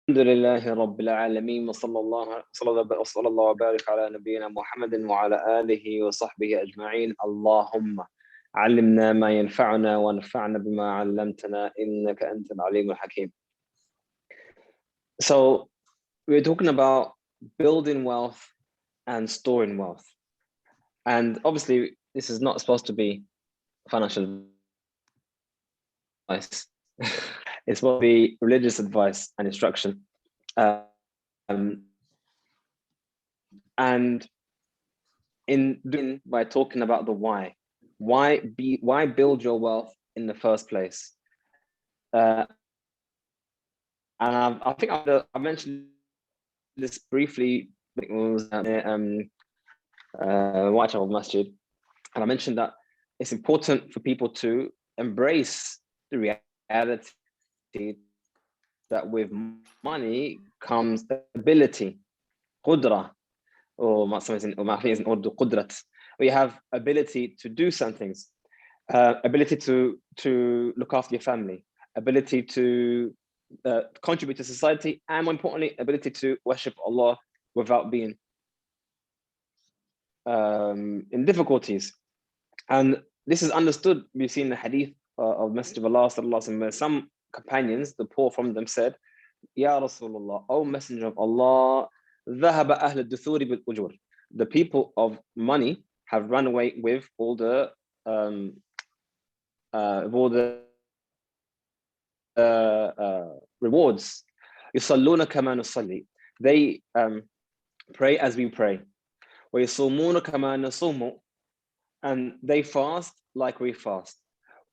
الحمد لله رب العالمين وصلى الله وبارك على نبينا محمد وعلى آله وصحبه أجمعين. اللهم علمنا ما ينفعنا وانفعنا بما علمتنا إنك أنت العليم الحكيم. So we're talking about building wealth and storing wealth. And obviously this is not supposed to be financial advice. It's supposed to be religious advice and instruction. And in doing by talking about the why build your wealth in the first place. And I think I mentioned this briefly. It was Whitechapel Masjid, and I mentioned that it's important for people to embrace the reality that with money comes ability, qudra, or qudrat. We have ability to do some things, ability to look after your family, ability to contribute to society, and more importantly, ability to worship Allah without being in difficulties. And this is understood. We've seen the hadith of Messenger of Allah sallallahu alaihi wasallam. Some companions, the poor from them, said, "Ya Rasulullah, O Messenger of Allah, ذهب أهل الدثور بالأجور." The people of money have run away with all the rewards. يصلون كما نصلي. They pray as we pray. ويصومون كما نصوم. And they fast like we fast.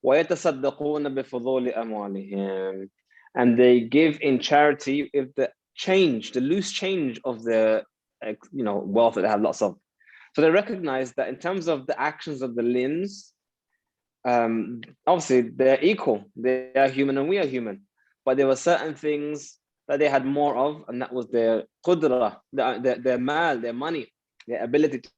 ويتصدقون بفضول أموالهم. And they give in charity if the loose change of the wealth that they have lots of. So they recognize that in terms of the actions of the limbs, obviously they're equal. They are human and we are human. But there were certain things that they had more of, and that was their qudra, their mal, their money, their ability to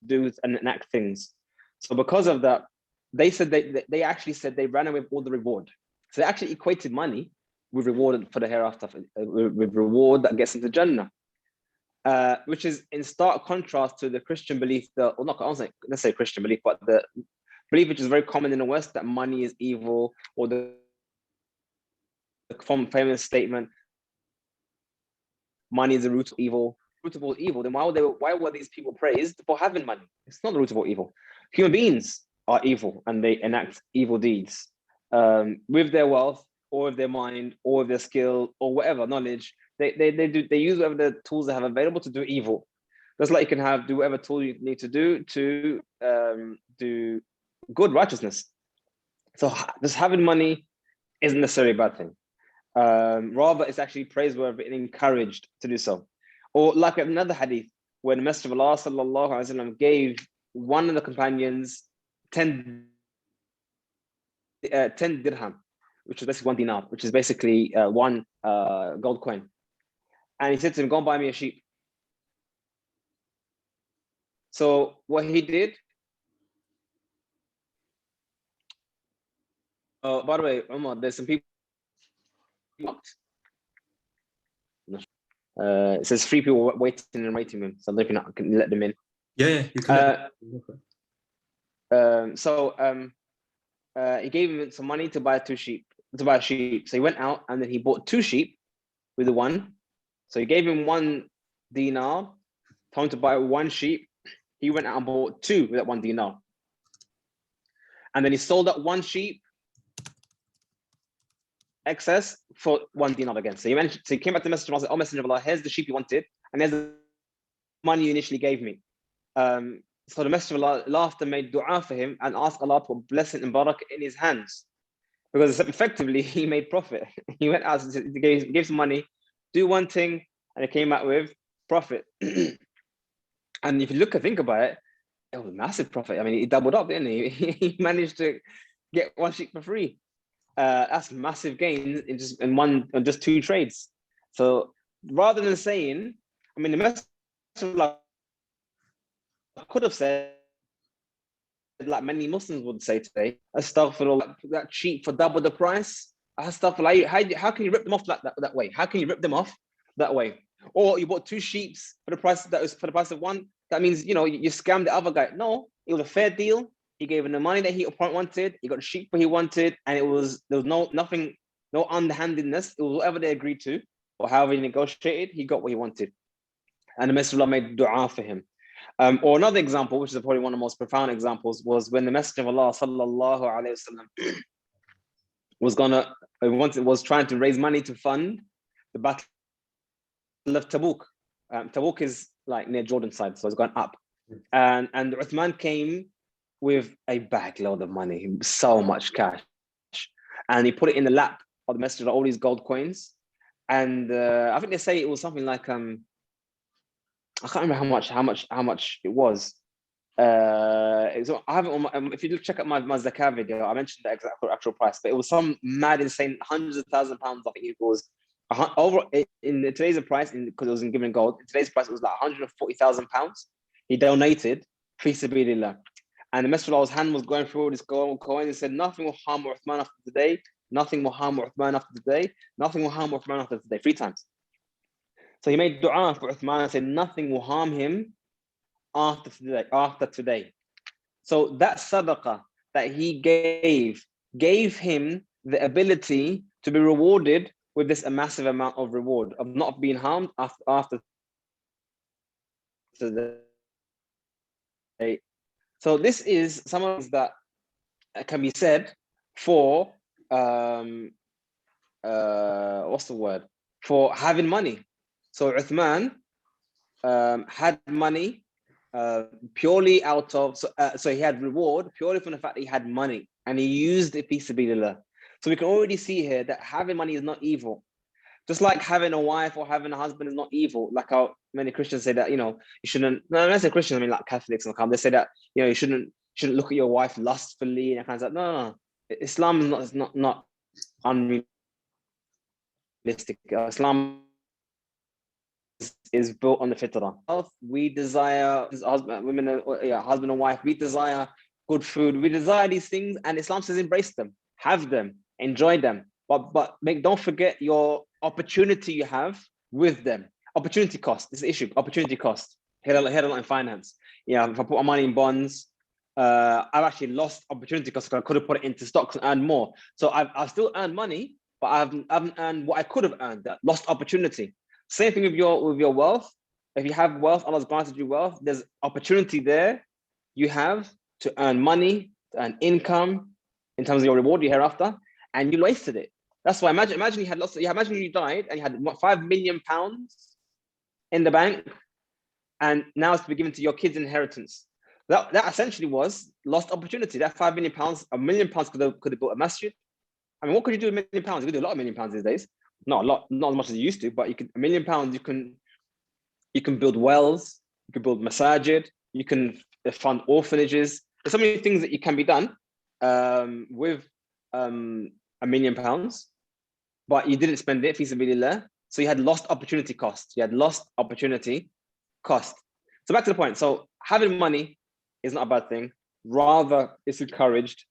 do and enact things. So because of that, they said they actually said they ran away with all the reward. So they actually equated money with reward for the hereafter, with reward that gets into Jannah, which is in stark contrast to the Christian belief, let's say Christian belief, but the belief which is very common in the West that money is evil, or the famous statement, money is the root of evil. Root of all evil. Then why were these people praised for having money? It's not the root of all evil. Human beings are evil and they enact evil deeds with their wealth or with their mind or with their skill or whatever knowledge. They use whatever the tools they have available to do evil. Just like you can do whatever tool you need to do good righteousness. So just having money isn't necessarily a bad thing. Rather, it's actually praiseworthy and encouraged to do so. Or like another hadith, when the Messenger of Allah sallallahu alaihi wasallam gave one of the companions 10 dirham, which is basically 1 dinar, which is basically one gold coin. And he said to him, "Go and buy me a sheep." So what he did, by the way, Umar, there's some people. It says 3 people waiting in the waiting room, so I don't know if I can let them in. Yeah, you can. He gave him some money to buy a sheep. So he went out and then he bought 2 sheep with the one. So he gave him 1 dinar, told him to buy 1 sheep. He went out and bought 2 with that 1 dinar. And then he sold that 1 sheep excess for 1 dinar again. So he came back to the Messenger of Allah and said, "Oh, Messenger of Allah, here's the sheep you wanted, and here's the money you initially gave me." So the Messenger of Allah laughed and made dua for him and asked Allah to put blessing and barakah in his hands, because effectively he made profit. He went out, gave some money, do one thing, and it came out with profit. And if you think about it, it was a massive profit. I mean, he doubled up, didn't he? He managed to get 1 sheep for free. That's massive gain in just 2 trades. So rather than saying, I mean, the Messenger of Allah could have said, like many Muslims would say today, astaghfirullah, that sheep for double the price. Astaghfirullah, how can you rip them off that way? How can you rip them off that way? Or you bought 2 sheep for the price of one. That means you scammed the other guy. No, it was a fair deal. He gave him the money that he wanted. He got the sheep what he wanted, and there was nothing, no underhandedness. It was whatever they agreed to, or however he negotiated. He got what he wanted, and the Messenger of Allah made du'a for him. Or another example, which is probably one of the most profound examples, was when the Messenger of Allah sallallahu alaihi wasallam was trying to raise money to fund the battle of Tabuk. Tabuk is like near Jordan side, so it's going up. And Uthman came with a bag load of money, so much cash, and he put it in the lap of the Messenger, all these gold coins. And I think they say it was something like I can't remember how much it was. So I haven't. If you check out my zakah video, I mentioned the exact actual price, but it was some mad, insane, hundreds of £1,000s. I think it was over in today's price, because it was in given gold. In today's price, it was like £140,000. He donated fi sabilillah, and the Messenger of Allah's hand was going through all this gold coin and said, "Nothing will harm Uthman after today. Nothing will harm Uthman after today. Nothing will harm Uthman after today." 3 times. So he made du'a for Uthman and said, "Nothing will harm him after today." So that sadaqah that he gave him the ability to be rewarded with this massive amount of reward of not being harmed after today. So this is some of things that can be said for what's the word, for having money. So Uthman had money purely out of, so he had reward purely from the fact that he had money, and he used it fi sabilillah. So we can already see here that having money is not evil. Just like having a wife or having a husband is not evil. Like how many Christians say that, you shouldn't, no, when I say Christians, I mean like Catholics and they say that, you shouldn't look at your wife lustfully and kind of like, no. Islam is not unrealistic. Islam is built on the fitrah. We desire husband and wife. We desire good food. We desire these things, and Islam says embrace them, have them, enjoy them. But don't forget your opportunity you have with them. Opportunity cost is the issue. Opportunity cost. Hit a lot in finance. If I put my money in bonds, I've actually lost opportunity cost because I could have put it into stocks and earned more. So I've still earned money, but I haven't earned what I could have earned. That lost opportunity. Same thing with your wealth. If you have wealth, Allah's granted you wealth. There's opportunity there. You have to earn money, to earn income in terms of your reward you hereafter, and you wasted it. That's why imagine you had lots. Imagine you died and you had £5 million in the bank, and now it's to be given to your kids' inheritance. That essentially was lost opportunity. That £5 million, £1 million could have built a masjid. I mean, what could you do with £1 million? You could do a lot of £1 million these days. Not a lot, not as much as you used to, but you could £1 million. You can build wells. You can build masajid. You can fund orphanages. There's so many things that you can be done with £1 million, but you didn't spend it fi sabilillah. So you had lost opportunity cost. So back to the point. So having money is not a bad thing. Rather, it's encouraged.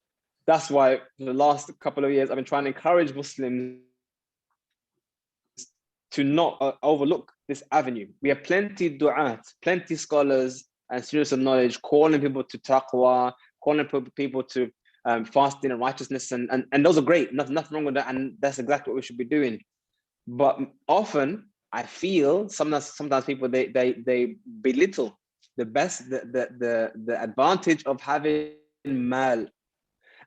That's why for the last couple of years, I've been trying to encourage Muslims to not overlook this avenue. We have plenty du'at, plenty scholars and students of knowledge calling people to taqwa, calling people to fasting and righteousness, and those are great. Nothing wrong with that, and that's exactly what we should be doing. But often, I feel sometimes people they belittle the advantage of having mal,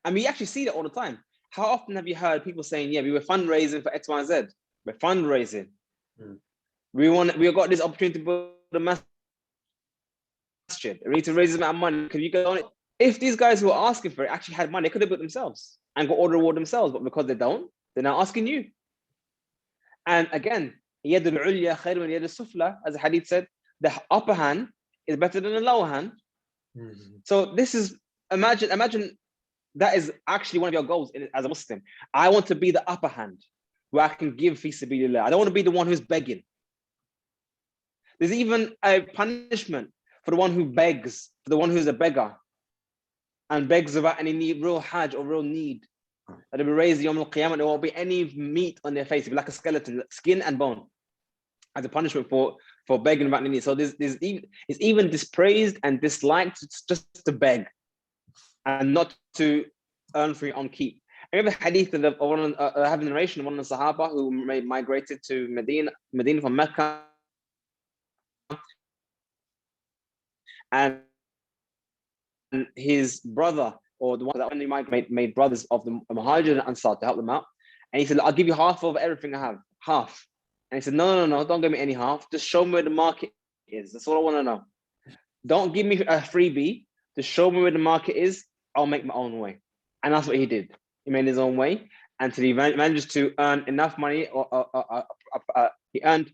and we actually see that all the time. How often have you heard people saying, "Yeah, we were fundraising for X, Y, and Z. We're fundraising. We got this opportunity to build a masjid. We need to raise this amount of money. Can you go on it?" If these guys who are asking for it actually had money, they could have built themselves and got all the reward themselves. But because they don't, they're now asking you. And again, يَدُ الْعُلْيَا خَيْرٌ مِنْ يَدِ السُّفْلَى, as the hadith said, the upper hand is better than the lower hand. So this is, imagine that is actually one of your goals as a Muslim. I want to be the upper hand where I can give fi sabilillah. I don't want to be the one who's begging. There's even a punishment for the one who begs, for the one who's a beggar and begs without any real hajj or real need. that they'll be raised Yawm al-Qiyamah, there won't be any meat on their face. It'll be like a skeleton, skin and bone, as a punishment for begging about need. So it's even dispraised and disliked just to beg and not to earn for your own keep. I remember the hadith of having the narration of one of the Sahaba who migrated to Medina from Mecca, and his brother, or the one that only made brothers of the Muhajir and Ansar to help them out. And he said, I'll give you half of everything I have, half. And he said, no, don't give me any half. Just show me where the market is. That's all I want to know. Don't give me a freebie. Just show me where the market is. I'll make my own way. And that's what he did. He made his own way until he managed to earn enough money. He earned,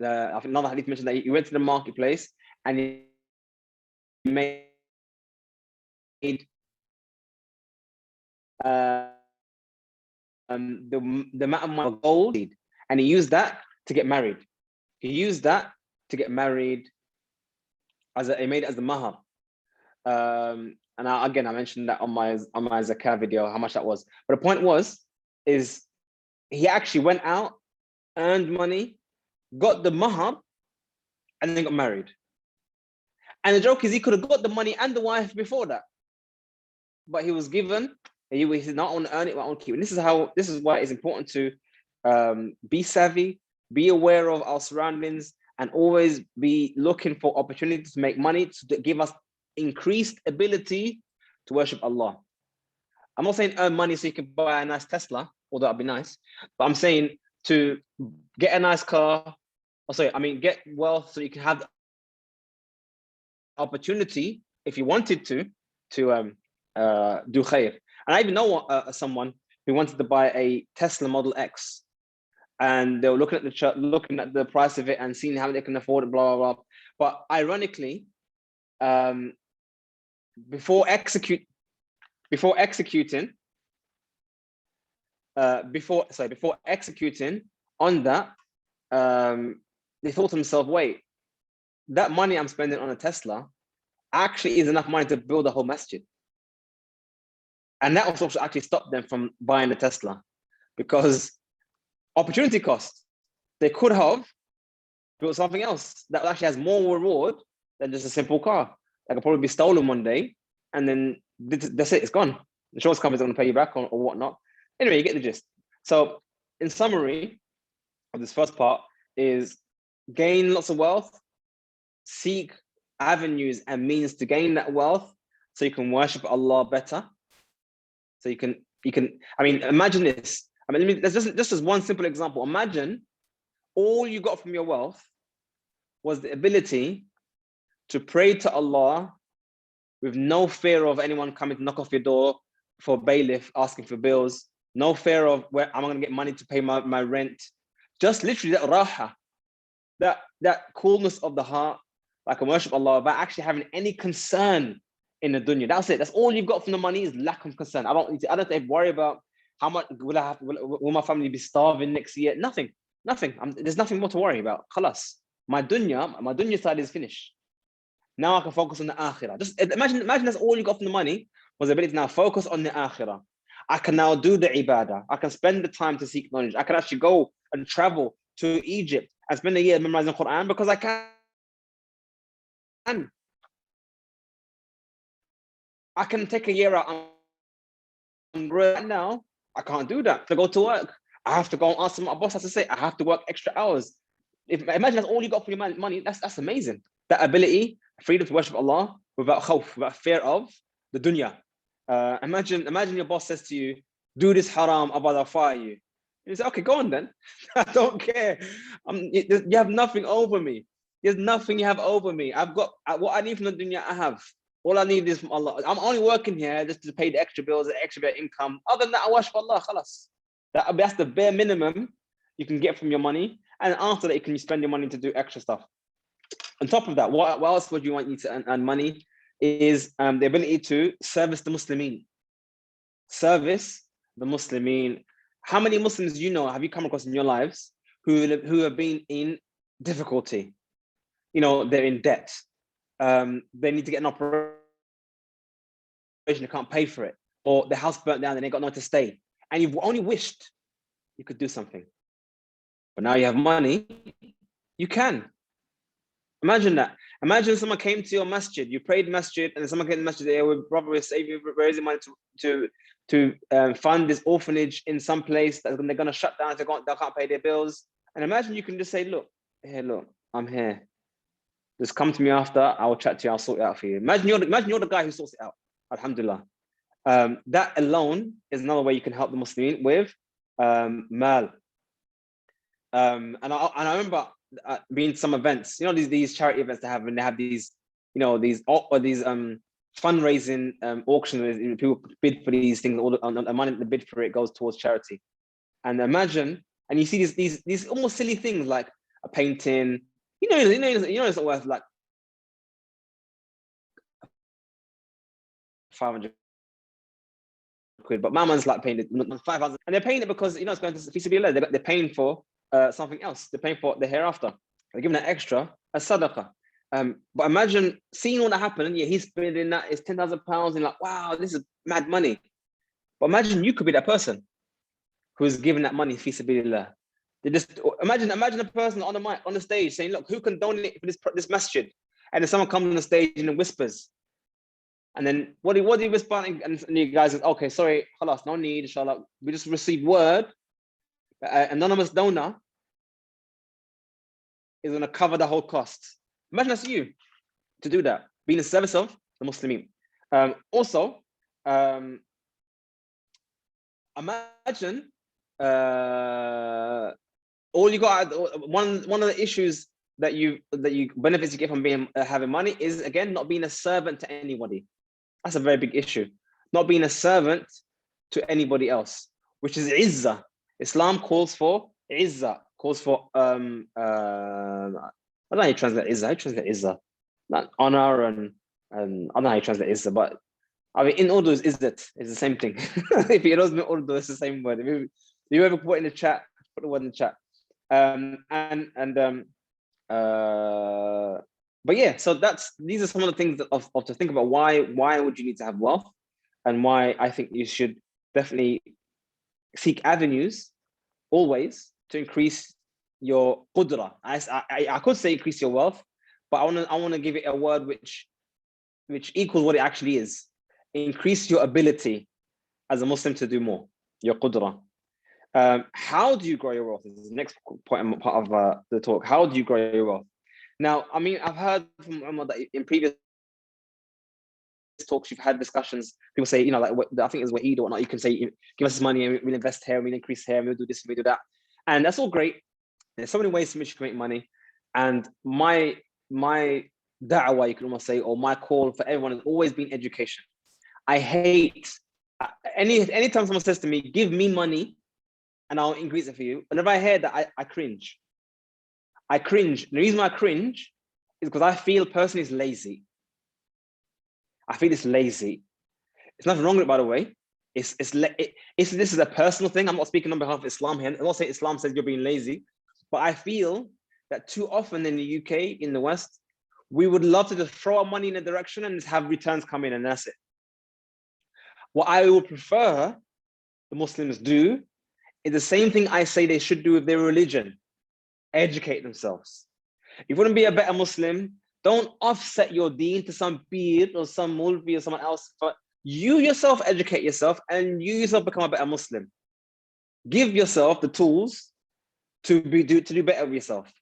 I think another hadith mentioned that he went to the marketplace and he made the amount of money of gold, and he used that to get married. He used that to get married he made it as the mahar. And I mentioned that on my zakah video, how much that was. But the point is he actually went out, earned money, got the mahar, and then got married. And the joke is he could have got the money and the wife before that, but he was given. He said, "No, I want to earn it, I want to keep it." And this is why it's important to be savvy, be aware of our surroundings, and always be looking for opportunities to make money to give us increased ability to worship Allah. I'm not saying earn money so you can buy a nice Tesla, although that'd be nice, but I'm saying to get a nice car. Get wealth so you can have the opportunity, if you wanted to do khair. And I even know someone who wanted to buy a Tesla Model X, and they were looking at the price of it and seeing how they can afford it, blah blah blah. But ironically, before executing on that, they thought to themselves, wait, that money I'm spending on a Tesla actually is enough money to build a whole masjid. And that also actually stopped them from buying the Tesla, because opportunity cost. They could have built something else that actually has more reward than just a simple car that could probably be stolen one day, and then that's it, it's gone. The insurance company's going to pay you back or whatnot. Anyway, you get the gist. So in summary of this first part is gain lots of wealth, seek avenues and means to gain that wealth so you can worship Allah better. So you can, imagine this. There's just as one simple example. Imagine all you got from your wealth was the ability to pray to Allah with no fear of anyone coming to knock off your door for bailiff, asking for bills, no fear of where am I going to get money to pay my rent. Just literally that raha, that coolness of the heart, like I worship Allah without actually having any concern in the dunya. That's it. That's all you've got from the money is lack of concern. I don't have to worry about how much will my family be starving next year. Nothing. There's nothing more to worry about. Khalas. My dunya side is finished. Now I can focus on the akhirah. Just imagine that's all you got from the money was the ability to now focus on the akhirah. I can now do the ibadah. I can spend the time to seek knowledge. I can actually go and travel to Egypt and spend a year memorizing the Quran because I can. I can take a year out and right now I can't do that. To go to work, I have to go and ask my boss has to say I have to work extra hours. Imagine that's all you got for your money. That's amazing. That ability, freedom to worship Allah without khawf, without fear of the dunya. Imagine your boss says to you, "Do this haram, otherwise I'll fire you." You say, "Okay, go on then. I don't care. You have nothing over me. There's nothing you have over me. I've got what I need from the dunya. I have. All I need is from Allah. I'm only working here just to pay the extra bills, the extra bit of income. Other than that, I worship Allah. Khalas. That's the bare minimum you can get from your money. And after that, you can spend your money to do extra stuff. On top of that, what else would you want you to earn money is the ability to service the Muslimin. Service the Muslimin. How many Muslims have you come across in your lives who have been in difficulty? They're in debt. They need to get an operation, they can't pay for it, or the house burnt down and they got nowhere to stay. and you've only wished you could do something. But now you have money, you can. Imagine that. Imagine someone came to your masjid, you prayed masjid, and someone came to the masjid, they were probably saving, raising money to fund this orphanage in some place that they're going to shut down if they can't pay their bills. And imagine you can just say, look, I'm here. Just come to me after, I'll chat to you, I'll sort it out for you. Imagine you're the guy who sorts it out. Alhamdulillah. That alone is another way you can help the Muslimin with mal. And I remember being some events, these charity events they have, and they have these, these fundraising auctions. People bid for these things. All the money the bid for it goes towards charity. And imagine, and you see these almost silly things like a painting. It's not worth like 500 quid, but my man's like paying it 5,000, and they're paying it because it's going to feasibility. They're paying for something else. They're paying for the hereafter. They're giving that extra as sadaqah. But imagine seeing all that happen. Yeah, he's spending that. It's £10,000, and like, wow, this is mad money. But imagine you could be that person who is giving that money feasibility. They just imagine a person on the stage saying, "Look, who can donate for this masjid?" And then someone comes on the stage and whispers. And then what do you respond? And you guys say, okay, sorry, khalas, no need, inshallah. We just received word. Anonymous donor is going to cover the whole cost. Imagine that's you to do that, be in the service of the Muslimin. Also, imagine all you got. One of the issues that you benefits you get from having money is, again, not being a servant to anybody. That's a very big issue. Not being a servant to anybody else, which is izzah. Islam calls for izzah, calls for I don't know how you translate izzah. I translate izzah, not honor, and I don't know how you translate izzah, but I mean in Urdu is izzat. It's the same thing. If you don't know Urdu, it's the same word. If you ever put in the chat, put the word in the chat. But yeah, so these are some of the things of to think about. Why would you need to have wealth, and why I think you should definitely seek avenues always to increase your qudra. I could say increase your wealth, but I want to give it a word which equals what it actually is. Increase your ability as a Muslim to do more, your qudra. How do you grow your wealth? This is the next part of the talk. How do you grow your wealth? Now, I mean, I've heard from Umar that in previous talks, you've had discussions. People say, like I think it's Wahid or whatnot. You can say, give us this money and we'll invest here, we'll increase here, we'll do this, we'll do that. And that's all great. There's so many ways in which you can make money. And my da'wah, you can almost say, or my call for everyone has always been education. I hate, anytime someone says to me, give me money and I'll increase it for you. Whenever I hear that, I cringe. I cringe. The reason why I cringe is because I feel a person is lazy. I feel it's lazy. There's nothing wrong with it, by the way. This is a personal thing. I'm not speaking on behalf of Islam here. I'm not saying Islam says you're being lazy, but I feel that too often in the UK, in the West, we would love to just throw our money in a direction and just have returns come in, and that's it. What I would prefer the Muslims do is the same thing I say they should do with their religion. Educate themselves. If you want to be a better Muslim, don't offset your deen to some peer or some mulvi or someone else, but you yourself educate yourself and you yourself become a better Muslim. Give yourself the tools to do better with yourself.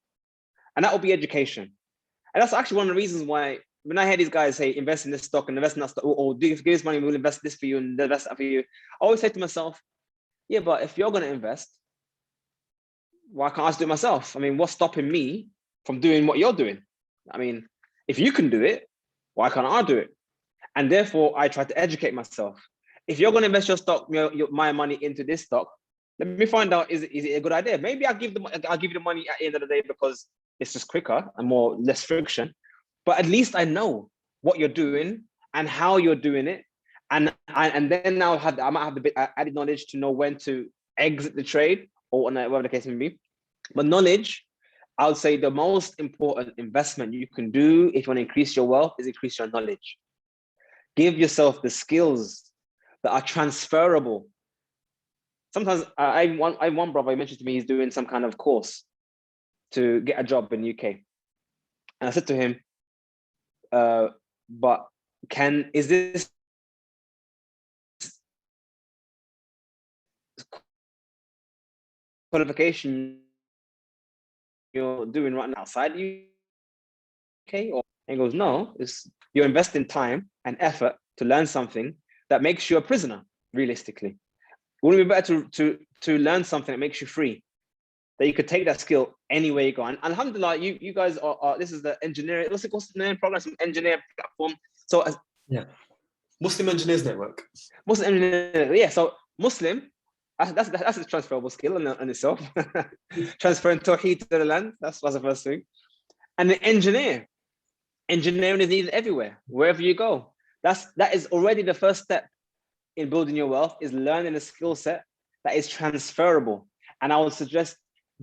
And that will be education. And that's actually one of the reasons why when I hear these guys say, invest in this stock and invest in that stock, or give this money, we'll invest this for you and invest that for you. I always say to myself, yeah, but if you're going to invest, why can't I just do it myself? I mean, what's stopping me from doing what you're doing? I mean, if you can do it, why can't I do it? And therefore, I try to educate myself. If you're going to invest your stock, my money into this stock, let me find out, is it a good idea? Maybe I'll give you the money at the end of the day because it's just quicker and less friction. But at least I know what you're doing and how you're doing it. And then I might have the bit added knowledge to know when to exit the trade or whatever the case may be. But knowledge, I would say the most important investment you can do if you want to increase your wealth is increase your knowledge. Give yourself the skills that are transferable sometimes I have one brother, he mentioned to me he's doing some kind of course to get a job in the UK. And I said to him, but is this qualification you're doing right now outside the UK? Or and he goes, no, you're investing time and effort to learn something that makes you a prisoner, realistically. Wouldn't it be better to learn something that makes you free? That you could take that skill anywhere you go. And alhamdulillah, you guys are this is the engineering, what's the name program? Some engineer platform. So yeah. Muslim Engineers Network. Muslim engineer, yeah. So Muslim, that's a transferable skill in itself. Transferring Tawheed to the land, that's the first thing. And the engineering is needed everywhere, wherever you go. That is already the first step in building your wealth, is learning a skill set that is transferable. And I would suggest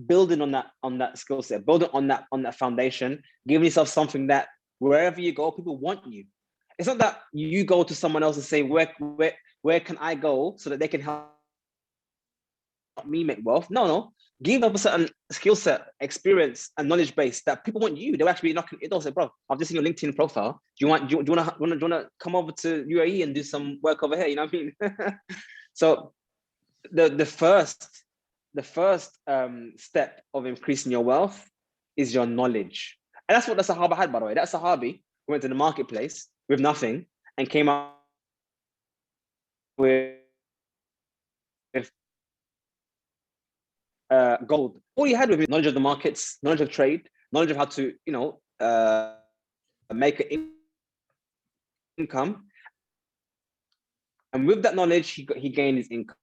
building on that skill set, building on that foundation, giving yourself something that wherever you go, people want you. It's not that you go to someone else and say, where can I go so that they can help me make wealth? No. Give them a certain skill set, experience, and knowledge base that people want you. They'll actually be knocking it. They'll say, bro, I've just seen your LinkedIn profile. Do you want to come over to UAE and do some work over here? You know what I mean? So the first step of increasing your wealth is your knowledge. And that's what the Sahaba had, by the way. That Sahabi went to the marketplace with nothing and came out with gold. All he had was knowledge of the markets, knowledge of trade, knowledge of how to, make an income. And with that knowledge, he gained his income.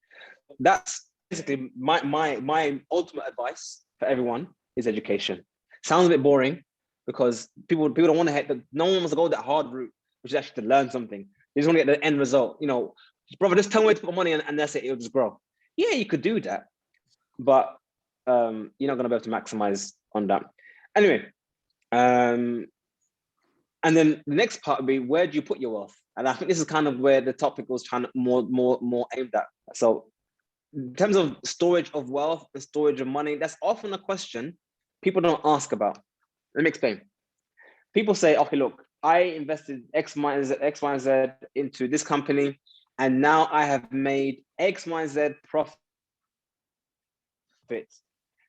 That's basically my ultimate advice for everyone is education. Sounds a bit boring because people don't want to hit no one wants to go that hard route, which is actually to learn something. They just want to get the end result. Brother, just tell me where to put money and that's it, it'll just grow. Yeah, you could do that, but you're not going to be able to maximize on that. Anyway, and then the next part would be, where do you put your wealth? And I think this is kind of where the topic was trying to more aimed at. So in terms of storage of wealth and storage of money, that's often a question people don't ask about. Let me explain. People say, okay, look, I invested X, Y, and Z into this company, and now I have made X, Y, and Z profit.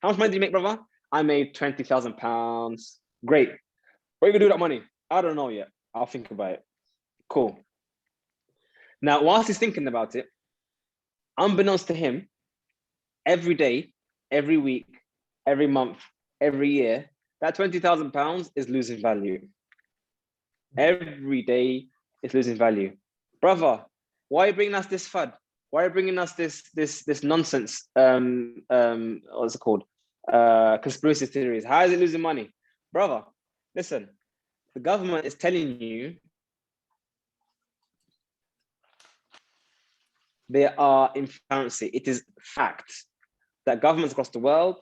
How much money did you make, brother? I made £20,000. Great. What are you gonna do with that money? I don't know yet. I'll think about it. Cool. Now, whilst he's thinking about it, unbeknownst to him, every day, every week, every month, every year, that £20,000 is losing value. Every day it's losing value. Brother, why are you bringing us this FUD? Why are you bringing us this nonsense? What's it called? Conspiracy theories. How is it losing money? Brother, listen, the government is telling you they are in currency. It is fact that governments across the world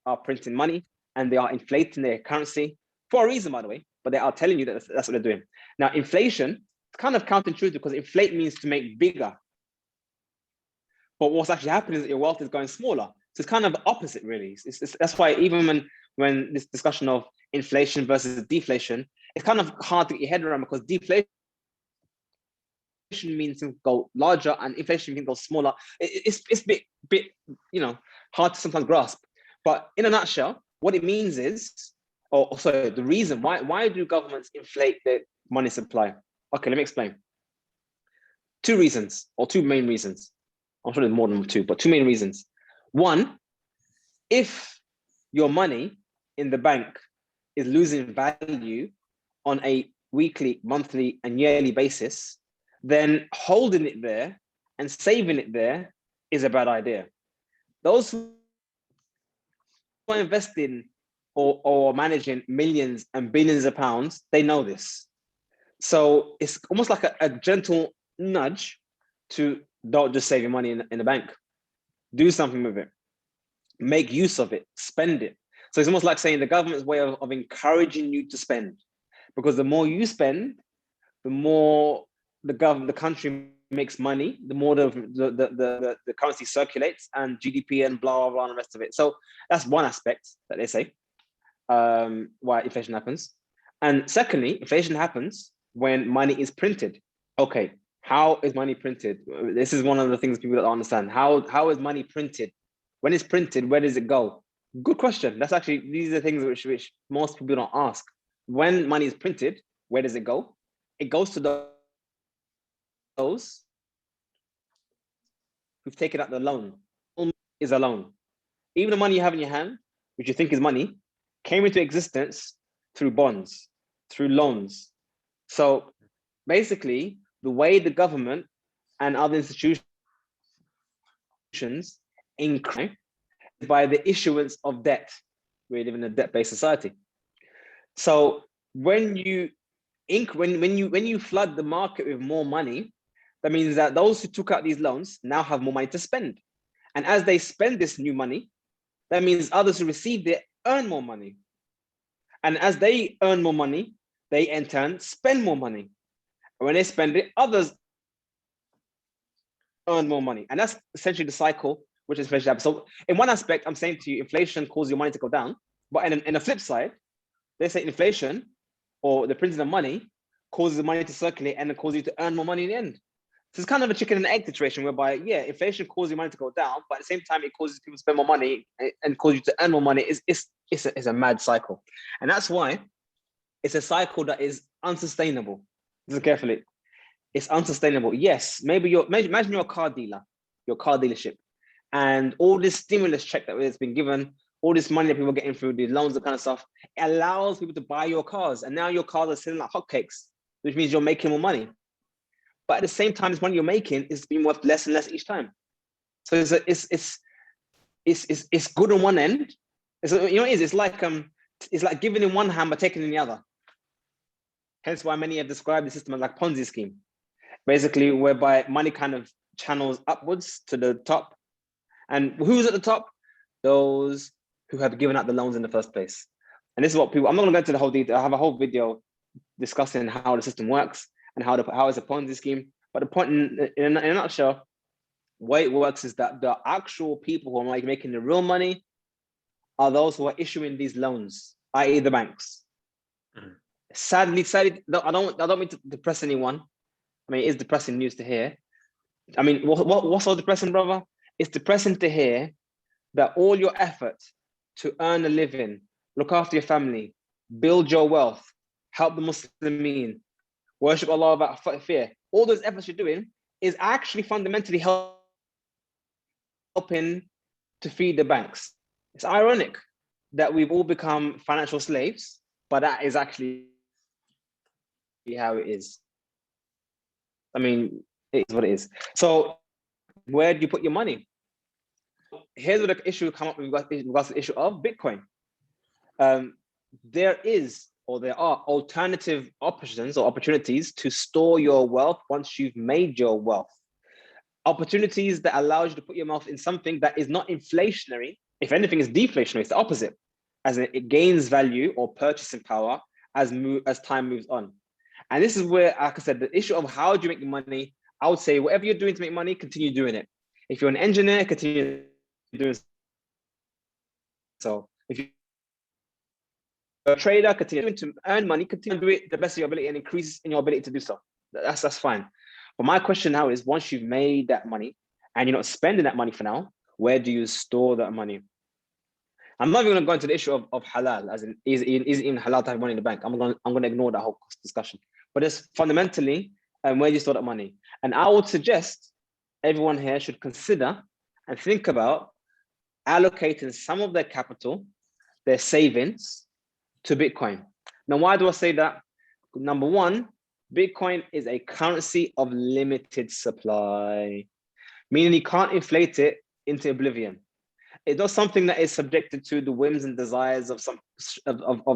are printing money and they are inflating their currency for a reason, by the way, but they are telling you that that's what they're doing. Now, inflation is kind of counterintuitive because inflate means to make bigger. But what's actually happening is that your wealth is going smaller. So it's kind of the opposite, really. That's why even when this discussion of inflation versus deflation, it's kind of hard to get your head around, because deflation means to go larger and inflation means to go smaller. It's a bit hard to sometimes grasp. But in a nutshell, what it means is, the reason why do governments inflate their money supply? Okay, let me explain. Two main reasons. I'm sure there's more than two, but two main reasons. One, if your money in the bank is losing value on a weekly, monthly, and yearly basis, then holding it there and saving it there is a bad idea. Those who are investing or managing millions and billions of pounds, they know this. So it's almost like a gentle nudge to don't just save your money in the bank. Do something with it. Make use of it. Spend it. So it's almost like saying the government's way of encouraging you to spend. Because the more you spend, the more the country makes money, the more the currency circulates and GDP and blah, blah, blah, and the rest of it. So that's one aspect that they say why inflation happens. And secondly, inflation happens when money is printed. Okay, how is money printed? This is one of the things people don't understand. How is money printed? When it's printed, where does it go? Good question. That's actually, these are things which most people don't ask. When money is printed, where does it go? It goes to those who've taken out the loan. Is a loan. Even the money you have in your hand, which you think is money, came into existence through bonds, through loans. So basically, the way the government and other institutions increase by the issuance of debt. We live in a debt-based society. So when you flood the market with more money, that means that those who took out these loans now have more money to spend. And as they spend this new money, that means others who received it earn more money. And as they earn more money, they in turn spend more money. And when they spend it, others earn more money. And that's essentially the cycle which inflation happens. So in one aspect, I'm saying to you, inflation causes your money to go down. But in the flip side, they say inflation or the printing of money causes the money to circulate and it causes you to earn more money in the end. So it's kind of a chicken and egg situation whereby, yeah, inflation causes your money to go down, but at the same time, it causes people to spend more money and causes you to earn more money. It's a mad cycle. And that's why it's a cycle that is unsustainable. Listen carefully. It's unsustainable. Yes, imagine you're a car dealer, your car dealership, and all this stimulus check that has been given, all this money that people are getting through the loans, that kind of stuff, it allows people to buy your cars. And now your cars are selling like hotcakes, which means you're making more money. But at the same time, this money you're making is being worth less and less each time. So it's good on one end. It's like giving in one hand but taking in the other. Hence why many have described the system as like Ponzi scheme, basically whereby money kind of channels upwards to the top. And who's at the top? Those who have given out the loans in the first place. And this is what people, I'm not gonna go into the whole detail. I have a whole video discussing how the system works and how it's a Ponzi scheme. But the point in a nutshell, the way it works is that the actual people who are making the real money are those who are issuing these loans, i.e. the banks. Mm. Sadly, I don't mean to depress anyone. I mean, it is depressing news to hear. I mean, what's so depressing, brother? It's depressing to hear that all your effort to earn a living, look after your family, build your wealth, help the Muslimin, worship Allah without fear, all those efforts you're doing is actually fundamentally helping to feed the banks. It's ironic that we've all become financial slaves, but that is actually how it is. I mean, it is what it is. So where do you put your money? Here's where the issue come up with regards to the issue of Bitcoin. There are alternative options or opportunities to store your wealth once you've made your wealth. Opportunities that allow you to put your wealth in something that is not inflationary. If anything, is deflationary. It's the opposite, as in it gains value or purchasing power as time moves on. And this is where, like I said, the issue of how do you make money, I would say whatever you're doing to make money, continue doing it. If you're an engineer, continue doing so. If you're a trader, continue to earn money, continue to do it to the best of your ability and increase in your ability to do so. That's fine. But my question now is, once you've made that money and you're not spending that money for now, where do you store that money? I'm not even going to go into the issue of halal, as in is it even halal to have money in the bank? I'm going to ignore that whole discussion. But it's fundamentally where do you store that money? And I would suggest everyone here should consider and think about allocating some of their capital, their savings, to Bitcoin. Now, why do I say that? Number one, Bitcoin is a currency of limited supply, meaning you can't inflate it into oblivion. It's not something that is subjected to the whims and desires of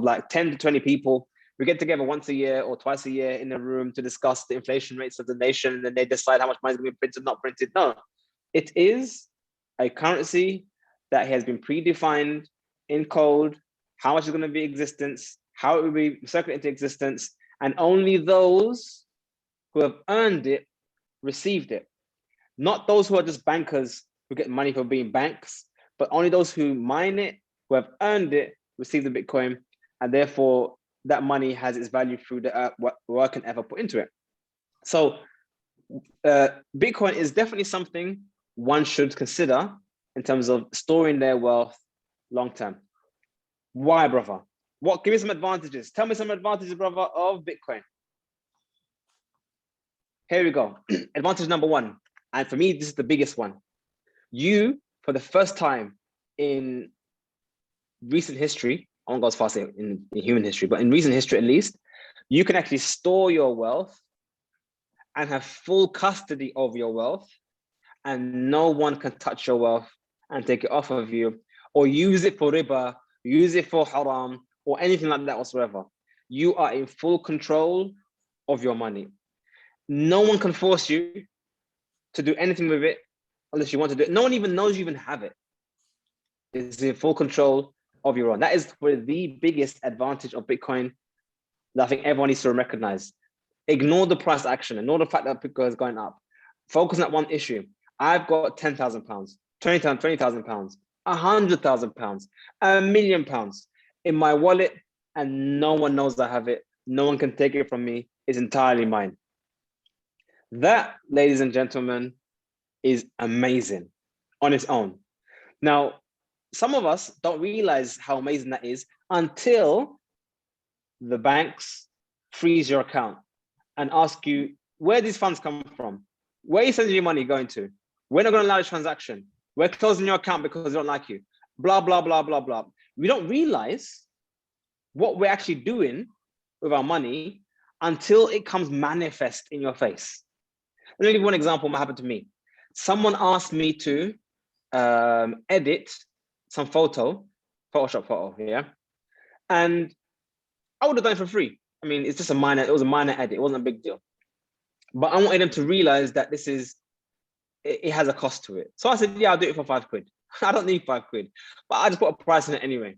like 10 to 20 people. We get together once a year or twice a year in a room to discuss the inflation rates of the nation, and then they decide how much money is going to be printed, not printed. No, it is a currency that has been predefined in code, how much is going to be existence, how it will be circulated into existence, and only those who have earned it received it. Not those who are just bankers who get money for being banks, but only those who mine it, who have earned it, receive the Bitcoin, and therefore that money has its value through the work and effort put into it. So Bitcoin is definitely something one should consider in terms of storing their wealth long term. Why, brother? Give me some advantages. Tell me some advantages, brother, of Bitcoin. Here we go. Advantage number one, and for me, this is the biggest one. You, for the first time in recent history, I won't go as far as in human history, but in recent history at least, you can actually store your wealth and have full custody of your wealth, and no one can touch your wealth and take it off of you, or use it for riba, use it for haram, or anything like that whatsoever. You are in full control of your money. No one can force you to do anything with it unless you want to do it. No one even knows you even have it. It's in full control of your own. That is the biggest advantage of Bitcoin that I think everyone needs to recognize. Ignore the price action, ignore the fact that Bitcoin is going up. Focus on that one issue. I've got £10,000, £20,000, £100,000, £1 million in my wallet, and no one knows I have it. No one can take it from me. It's entirely mine. That, ladies and gentlemen, is amazing on its own. Now, some of us don't realize how amazing that is until the banks freeze your account and ask you where these funds come from, where are you sending your money going to? We're not going to allow this transaction. We're closing your account because we don't like you. Blah, blah, blah, blah, blah. We don't realize what we're actually doing with our money until it comes manifest in your face. Let me give you one example of what happened to me. Someone asked me to edit some Photoshop photo, yeah? And I would have done it for free. I mean, it was a minor edit. It wasn't a big deal. But I wanted them to realize that it has a cost to it. So I said, yeah, I'll do it for £5. I don't need £5, but I just put a price on it anyway.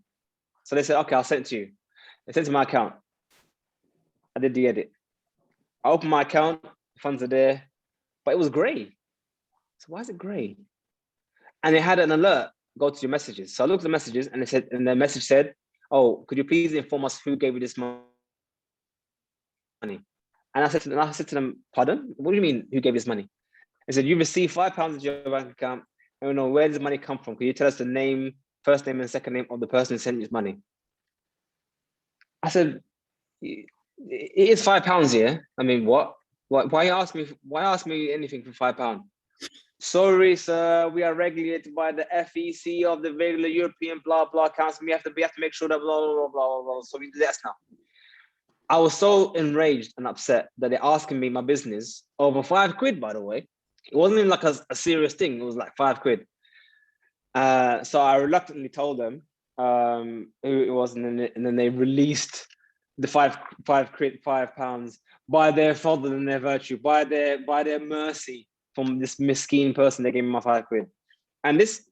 So they said, okay, I'll send it to you. They sent it to my account. I did the edit. I opened my account, the funds are there, but it was gray. So why is it gray? And it had an alert, go to your messages. So I looked at the messages and the message said, oh, could you please inform us who gave you this money? And I said to them, pardon? What do you mean, who gave this money? They said, you received £5 into your bank account. I don't know, where does the money come from? Can you tell us the name, first name and second name of the person who sent you this money? I said, it is £5, yeah? I mean, what? Why ask me anything for £5? Sorry, sir, we are regulated by the FEC of the regular European blah, blah council. We have to make sure that blah, blah, blah, blah, blah. So we do this now. I was so enraged and upset that they're asking me my business over £5, by the way. It wasn't even like a serious thing. It was like £5. So I reluctantly told them who it was, and then they released the £5 by their fadl and their virtue, by their mercy from this miskeen person. They gave me my £5. And this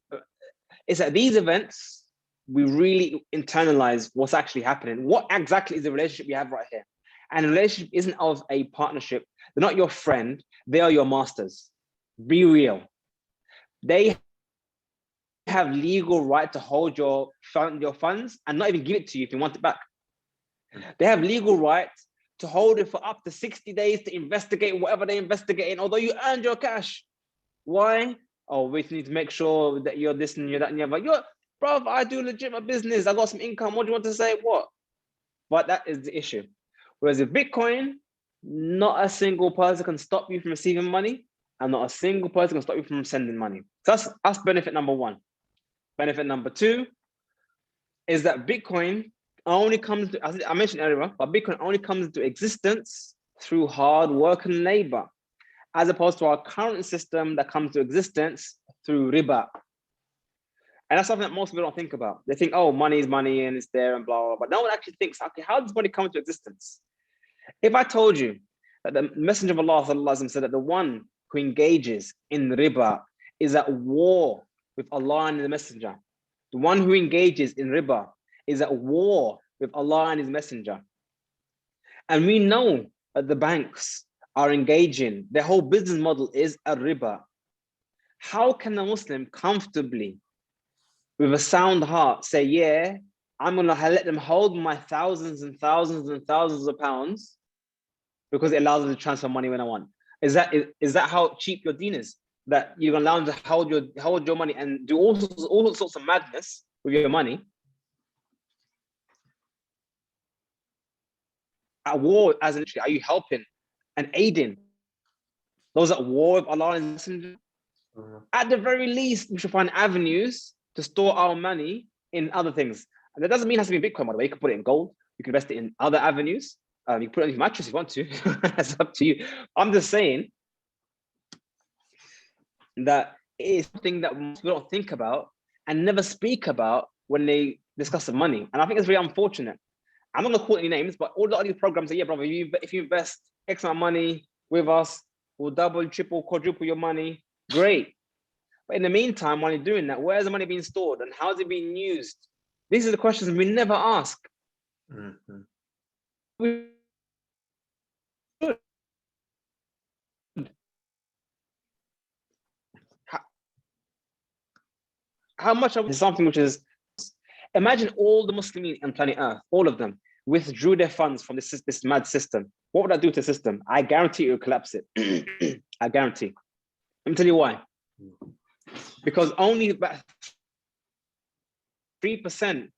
is at these events we really internalize what's actually happening. What exactly is the relationship we have right here? And the relationship isn't of a partnership. They're not your friend. They are your masters. Be real. They have legal right to hold your funds and not even give it to you if you want it back. They have legal right to hold it for up to 60 days to investigate whatever they investigate in, although you earned your cash. Why? Oh, we need to make sure that you're this and you're that and you're but bro, I do legitimate business. I got some income. What do you want to say? What? But that is the issue. Whereas with Bitcoin, not a single person can stop you from receiving money, and not a single person can stop you from sending money. So that's benefit number one. Benefit number two is that Bitcoin only comes to, as I mentioned earlier, but Bitcoin only comes into existence through hard work and labor, as opposed to our current system that comes to existence through riba. And that's something that most people don't think about. They think, oh, money is money and it's there and blah, blah, blah. But no one actually thinks, okay, how does money come into existence? If I told you that the Messenger of Allah said that the one who engages in riba is at war with Allah and the Messenger, the one who engages in riba is at war with Allah and His Messenger. And we know that the banks are engaging. Their whole business model is a riba. How can a Muslim comfortably, with a sound heart, say, yeah, I'm going to let them hold my thousands and thousands and thousands of pounds because it allows them to transfer money when I want? Is that how cheap your deen is? That you're going to allow them to hold your money and do all sorts of madness with your money? At war, as in, are you helping and aiding those at war with Allah and Messenger? At the very least, we should find avenues to store our money in other things. And that doesn't mean it has to be in Bitcoin, by the way. You can put it in gold. You can invest it in other avenues. You can put it on your mattress if you want to. That's up to you. I'm just saying that it is something that most people don't think about and never speak about when they discuss the money. And I think it's very unfortunate. I'm not going to call any names, but all these programs say, yeah, brother, if you invest X amount of money with us, we'll double, triple, quadruple your money. Great. But in the meantime, while you're doing that, where's the money being stored and how's it being used? These are the questions we never ask. We should. How much of something which is, imagine all the Muslims on planet Earth, all of them, withdrew their funds from this mad system. What would that do to the system? I guarantee it will collapse it. I guarantee. Let me tell you why. Because only about 3%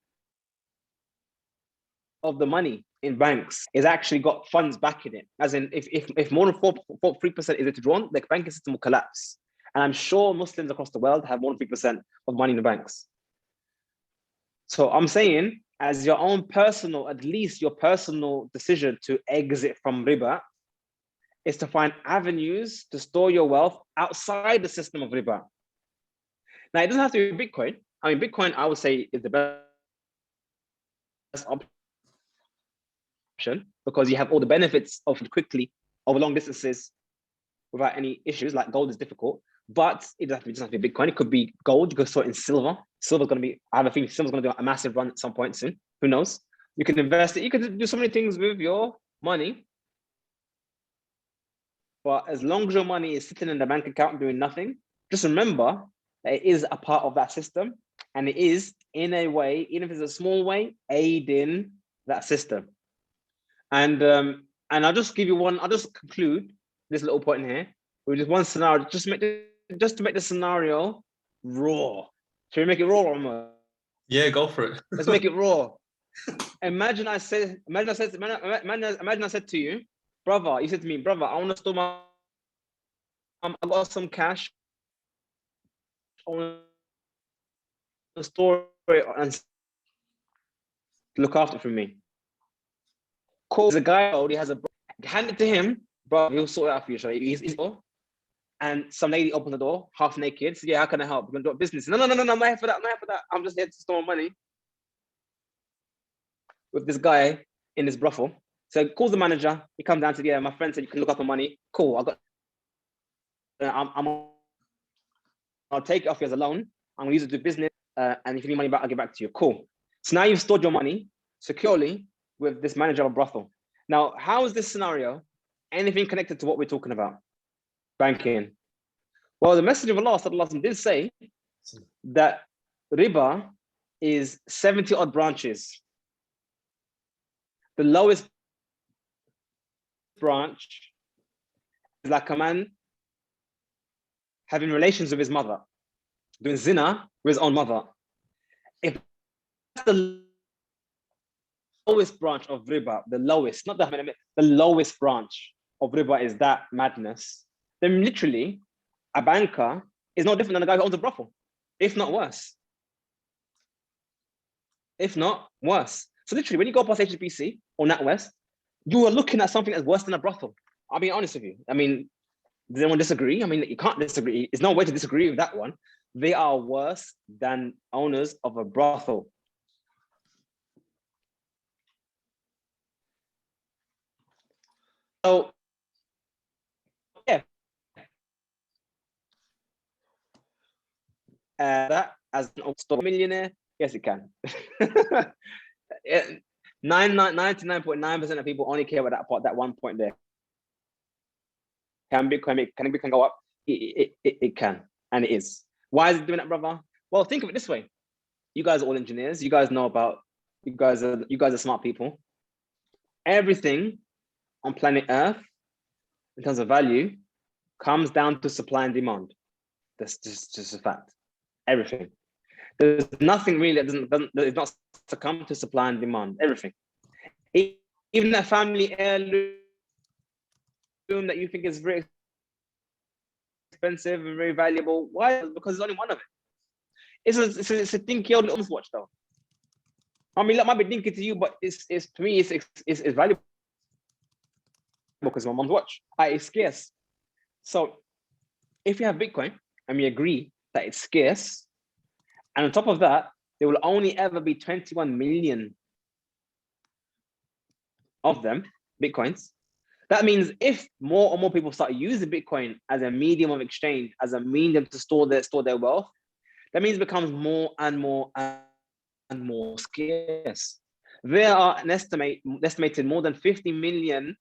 of the money in banks is actually got funds back in it. As in, if more than 3% is withdrawn, the banking system will collapse. And I'm sure Muslims across the world have more than 3% of money in the banks. So I'm saying, as your own personal, at least your personal decision to exit from riba is to find avenues to store your wealth outside the system of riba. Now, it doesn't have to be Bitcoin. I mean, Bitcoin, I would say, is the best option because you have all the benefits of quickly over long distances without any issues. Like gold is difficult, but it doesn't have to be Bitcoin. It could be gold. You could store it in silver. Silver's going to be, I have a feeling silver's going to do a massive run at some point soon. Who knows? You can invest it. You can do so many things with your money. But as long as your money is sitting in the bank account doing nothing, just remember that it is a part of that system. And it is, in a way, even if it's a small way, aiding that system. And I'll just give you one, I'll just conclude this little point in here with just one scenario, just to make the scenario raw. Should we make it raw, Omar? Yeah, go for it. Let's make it raw. Imagine I said to you, brother, you said to me, brother, I want to store I got some cash. I want to store it and look after it for me. Cool. There's a guy already has a, hand it to him, bro, he'll sort it out for you. So he's and some lady opened the door, half naked. Said, yeah, how can I help? We're gonna do a business. No, I'm not here for that. I'm just here to store money. With this guy in this brothel. So he calls the manager. He comes down to, yeah, my friend said you can look up the money. Cool. I'll take it off you as a loan. I'm gonna use it to do business. And if you need money back, I'll give back to you. Cool. So now you've stored your money securely with this manager of a brothel. Now, how is this scenario anything connected to what we're talking about? Banking. Well, the Messenger of Allah sallallahu alaihi wasallam did say that riba is 70 odd branches. The lowest branch is like a man having relations with his mother, doing zina with his own mother. If that's the lowest branch of riba, the lowest, not the lowest branch of riba is that madness, then literally a banker is no different than a guy who owns a brothel, if not worse. If not worse. So literally, when you go past HSBC or NatWest, you are looking at something that's worse than a brothel. I'll be honest with you. I mean, does anyone disagree? I mean, you can't disagree. There's no way to disagree with that one. They are worse than owners of a brothel. So, yeah. That as an millionaire, yes, it can. 99.9% of people only care about that part, that one point there. Can Bitcoin go up? It can, and it is. Why is it doing that, brother? Well, think of it this way. You guys are all engineers. You guys know about, you guys are smart people. Everything on planet Earth, in terms of value, comes down to supply and demand. That's just a fact. Everything. There's nothing really that is not succumb to supply and demand. Everything. Even that family heirloom that you think is very expensive and very valuable. Why? Because there's only one of it. It's a dinky old little watch though. I mean, that might be dinky to you, but it's to me it's valuable because my mom's watch. It's scarce. So if you have Bitcoin and we agree that it's scarce, and on top of that, there will only ever be 21 million of them, Bitcoins. That means if more and more people start using Bitcoin as a medium of exchange, as a medium to store their wealth, that means it becomes more and more and more scarce. There are estimated more than 50 million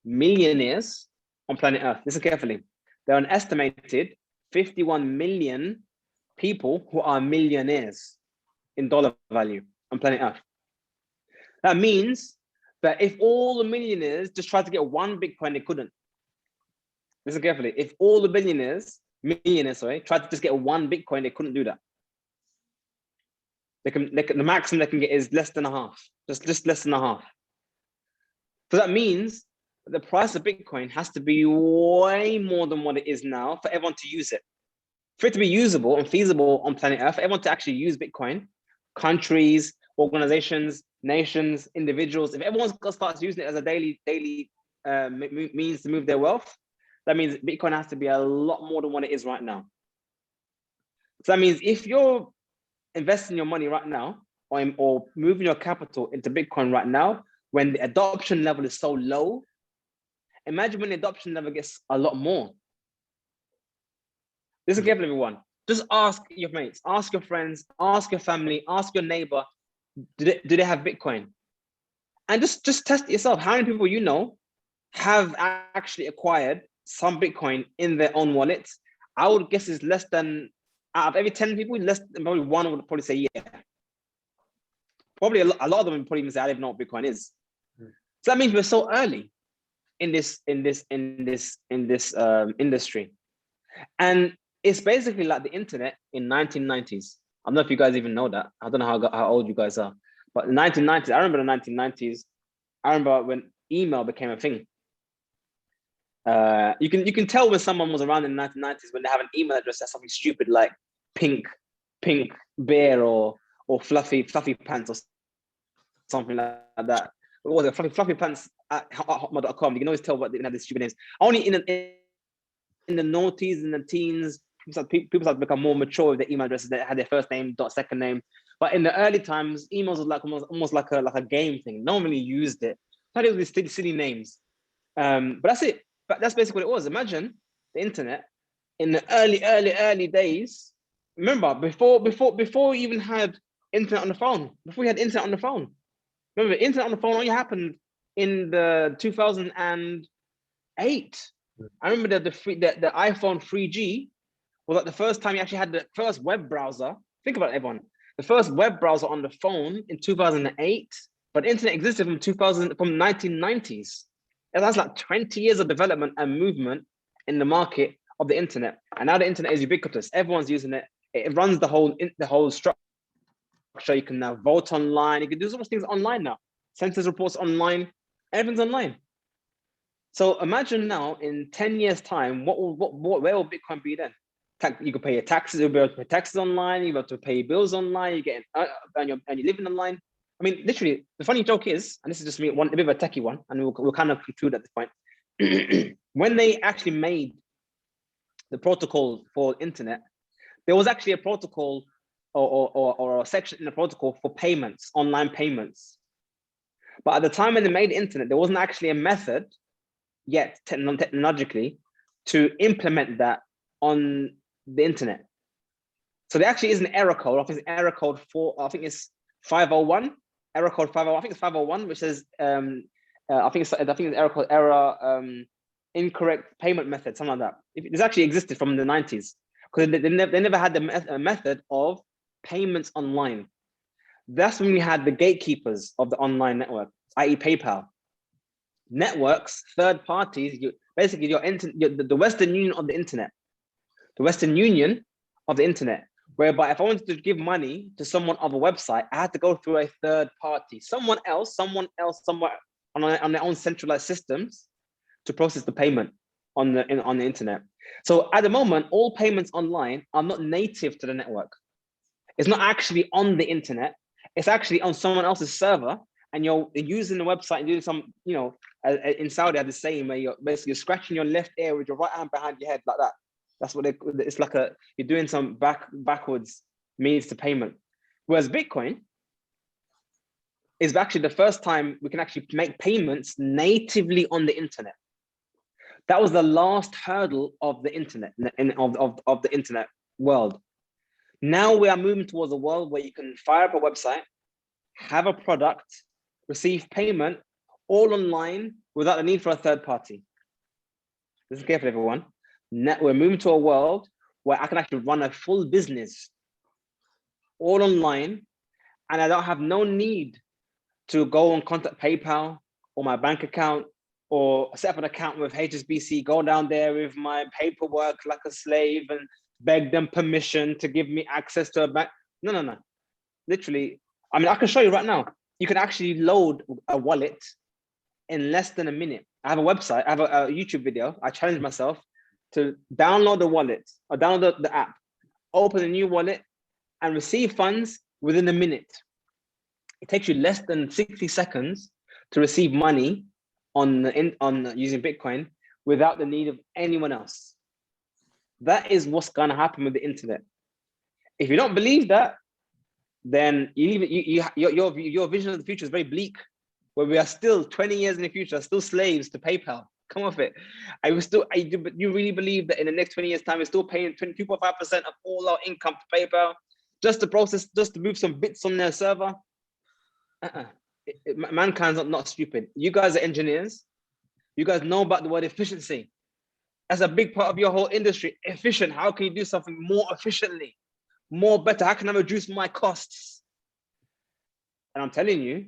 millionaires on planet Earth. Listen carefully. There are an estimated 51 million people who are millionaires in dollar value on planet Earth. That means that if all the millionaires just tried to get one Bitcoin, they couldn't. Listen carefully. If all the millionaires tried to just get one Bitcoin, they couldn't do that. The maximum they can get is less than a half, just less than a half. So that means that the price of Bitcoin has to be way more than what it is now for everyone to use it. For it to be usable and feasible on planet Earth, for everyone to actually use Bitcoin, countries, organizations, nations, individuals, if everyone starts using it as a daily means to move their wealth, that means Bitcoin has to be a lot more than what it is right now. So that means if you're investing your money right now or moving your capital into Bitcoin right now, when the adoption level is so low, imagine when the adoption level gets a lot more. Listen carefully, everyone. Just ask your mates, ask your friends, ask your family, ask your neighbor, do they have Bitcoin? And just test it yourself. How many people you know have actually acquired some Bitcoin in their own wallets? I would guess it's less than, out of every 10 people, less than probably one would probably say yeah. Probably a lot of them would probably even say, I don't even know what Bitcoin is. So that means we're so early in this industry. And it's basically like the internet in 1990s. I don't know if you guys even know that. I don't know how old you guys are, but the 1990s, I remember the 1990s. I remember when email became a thing. You can tell when someone was around in the 1990s when they have an email address that's something stupid like pink bear or fluffy pants or something like that. What was it? Fluffy pants at hotmail.com. You can always tell what they have these stupid names. Only in the noughties and the teens, people start to become more mature with their email addresses that had their first name dot second name. But in the early times, emails was like almost like a game thing. No one really used it. I thought it was these silly names. But that's it. But that's basically what it was. Imagine the internet in the early days. Remember, before we even had internet on the phone, before we had internet on the phone. Remember, internet on the phone only happened in the 2008. I remember the iPhone 3G was like the first time you actually had the first web browser. Think about it, everyone. The first web browser on the phone in 2008, but internet existed from 1990s. And that's like 20 years of development and movement in the market of the internet. And now the internet is ubiquitous. Everyone's using it. It runs the whole structure. You can now vote online. You can do so much things online now. Census reports online. Everything's online. So imagine now in 10 years' time, where will Bitcoin be then? You can pay your taxes. You'll be able to pay taxes online. You'll be able to pay your bills online. You get and you're living online. I mean, literally, the funny joke is, and this is just me, a bit of a techie one, and we'll kind of conclude at this point. When they actually made the protocol for internet, there was actually a protocol or a section in the protocol for payments, online payments. But at the time when they made the internet, there wasn't actually a method yet, technologically, to implement that on the internet. So there actually is an error code. I think it's error code 501. Error code 501. I think it's 501, which says I think it's error code incorrect payment method, something like that. This actually existed from the 90s because they never had a method of payments online. That's when we had the gatekeepers of the online network, i.e. PayPal. Networks, third parties, basically the Western Union of the internet. The Western Union of the internet, whereby if I wanted to give money to someone of a website, I had to go through a third party, someone else somewhere on their own centralized systems to process the payment on the internet. So at the moment, all payments online are not native to the network. It's not actually on the internet. It's actually on someone else's server, and you're using the website and doing some, in Saudi, are the same, where you're basically scratching your left ear with your right hand behind your head like that. That's what it's like you're doing some backwards means to payment. Whereas Bitcoin is actually the first time we can actually make payments natively on the internet. That was the last hurdle of the internet, of the internet world. Now we are moving towards a world where you can fire up a website, have a product, receive payment, all online without the need for a third party. Listen carefully, everyone. Now we're moving to a world where I can actually run a full business all online, and I don't have no need to go and contact PayPal or my bank account or set up an account with HSBC, go down there with my paperwork like a slave and beg them permission to give me access to a bank. No. Literally, I mean, I can show you right now. You can actually load a wallet in less than a minute. I have a website, I have a YouTube video. I challenge myself to download the wallet or download the app, open a new wallet and receive funds within a minute. It takes you less than 60 seconds to receive money on using Bitcoin without the need of anyone else. That is what's going to happen with the internet. If you don't believe that, then your vision of the future is very bleak, where we are still 20 years in the future, still slaves to PayPal. Come off it. You really believe that in the next 20 years time, we're still paying 2.5% of all our income to PayPal just to move some bits on their server? Mankind's not stupid. You guys are engineers. You guys know about the word efficiency. That's a big part of your whole industry. Efficient. How can you do something more efficiently, more better? How can I reduce my costs? And I'm telling you,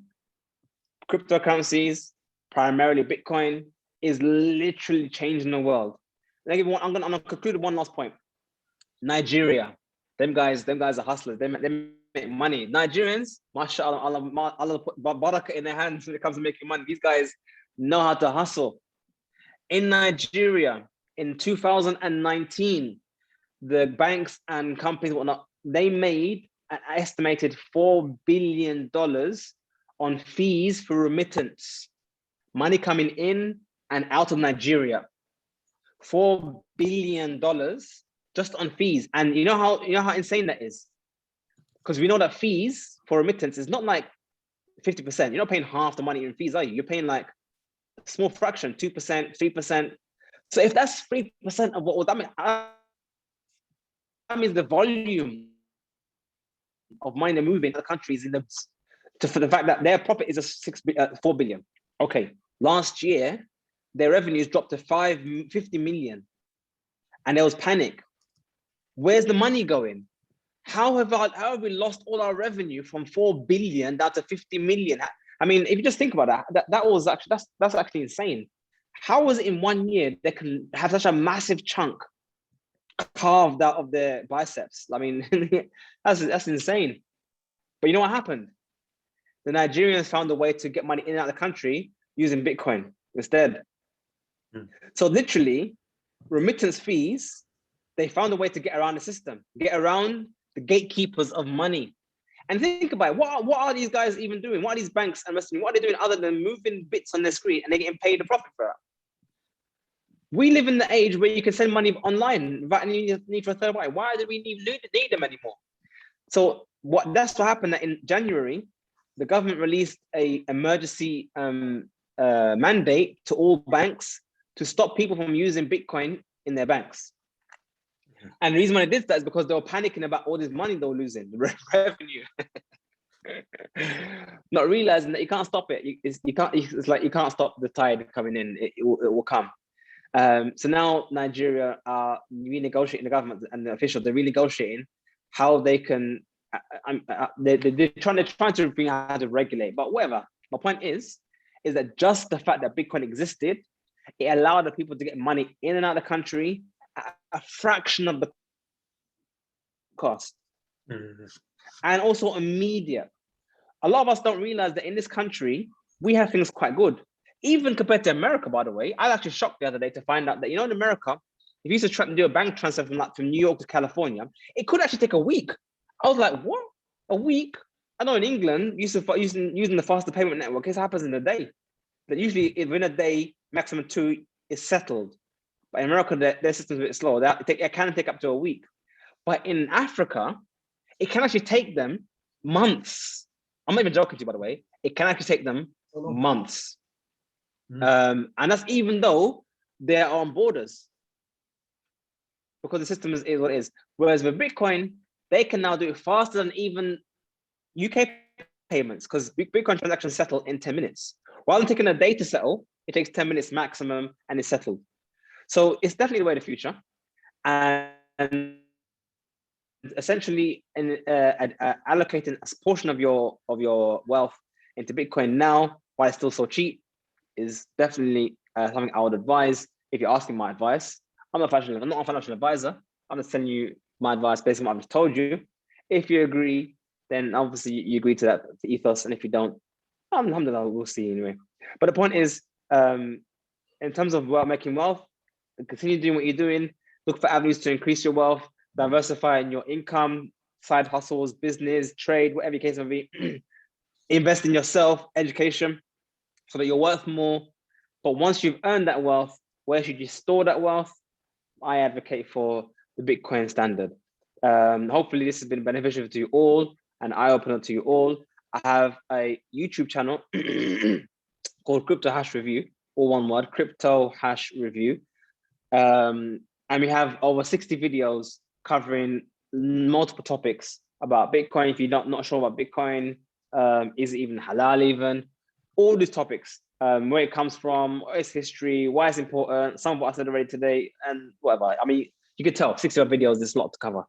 cryptocurrencies, primarily Bitcoin, is literally changing the world. I'm gonna conclude with one last point. Nigeria, them guys are hustlers. They make money. Nigerians, mashallah, Allah put barakah in their hands when it comes to making money. These guys know how to hustle. In Nigeria, in 2019, the banks and companies, whatnot, they made an estimated $4 billion on fees for remittance, money coming in and out of Nigeria. $4 billion just on fees. And you know how insane that is? Because we know that fees for remittance is not like 50%. You're not paying half the money in fees, are you? You're paying like a small fraction, 2%, 3%. So if that's 3% of what that means the volume of money they're moving to the countries for the fact that their profit is 4 billion. Okay, last year their revenues dropped to 50 million, and there was panic. Where's the money going? How have we lost all our revenue from 4 billion down to 50 million? I mean, if you just think about that's actually insane. How was it in 1 year they could have such a massive chunk carved out of their biceps? I mean, that's insane. But you know what happened? The Nigerians found a way to get money in and out of the country using Bitcoin instead. So literally, remittance fees, they found a way to get around the system, get around the gatekeepers of money. And think about it, what are these guys even doing? What are these banks and Western, what are they doing other than moving bits on their screen and they're getting paid a profit for it? We live in the age where you can send money online without any need for a third party. Why do we need them anymore? So that's what happened, that in January, the government released an emergency mandate to all banks to stop people from using Bitcoin in their banks. And the reason why they did that is because they were panicking about all this money they were losing, the revenue. Not realizing that you can't stop it. It's like you can't stop the tide coming in. It will come. So now Nigeria are renegotiating, the government and the officials, they're renegotiating how they can, they're trying to bring out how to regulate, but whatever. My point is that just the fact that Bitcoin existed, it allowed the people to get money in and out of the country at a fraction of the cost. And also immediate. A lot of us don't realize that in this country, we have things quite good. Even compared to America, by the way. I was actually shocked the other day to find out that, you know, in America, if you used to try to do a bank transfer from New York to California, it could actually take a week. I was like, what? A week? I know in England, using the faster payment network, it happens in a day. But usually within a day, maximum 2, is settled. But in America, their system's a bit slow. It can take up to a week. But in Africa, it can actually take them months. I'm not even joking to you, by the way. It can actually take them months. And that's even though they're on borders, because the system is what it is. Whereas with Bitcoin, they can now do it faster than even UK payments, because Bitcoin transactions settle in 10 minutes. Rather than taking a day to settle, it takes 10 minutes maximum and it's settled. So it's definitely the way of the future. And essentially allocating a portion of your wealth into Bitcoin now, while it's still so cheap, is definitely something I would advise. If you're asking my advice, I'm not a financial advisor. I'm just telling you my advice based on what I've just told you. If you agree, then obviously you agree to that, to ethos, and if you don't, alhamdulillah, we'll see anyway. But the point is, in terms of making wealth, continue doing what you're doing. Look for avenues to increase your wealth, diversify in your income, side hustles, business, trade, whatever the case may be. Invest in yourself, education, so that you're worth more. But once you've earned that wealth, where should you store that wealth? I advocate for the Bitcoin standard. Hopefully this has been beneficial to you all and eye-opener to you all. I have a YouTube channel called Crypto Hash Review, all one word, Crypto Hash Review. And we have over 60 videos covering multiple topics about Bitcoin. If you're not sure about Bitcoin, is it even halal even? All these topics, where it comes from, what its history, why it's important, some of what I said already today, and whatever. I mean, you could tell 60 videos, there's a lot to cover.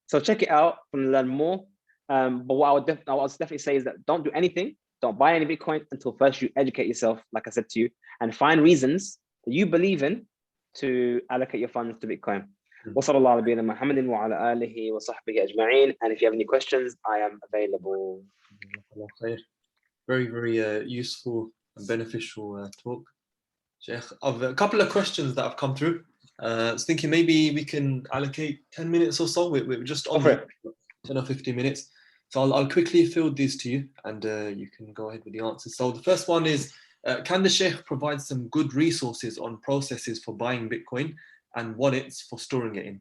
So check it out and learn more. But what I would definitely say is that don't do anything, don't buy any Bitcoin until first you educate yourself, like I said to you, and find reasons that you believe in to allocate your funds to Bitcoin. وصلى الله على نبينا محمد وعلى آله وصحبه أجمعين. And if you have any questions, I am available. Very, very useful and beneficial talk, Sheikh. I've a couple of questions that have come through. I was thinking maybe we can allocate 10 minutes or so. We're just on 10 or 15 minutes. So I'll quickly field these to you and you can go ahead with the answers. So the first one is, can the Sheikh provide some good resources on processes for buying Bitcoin and wallets for storing it in?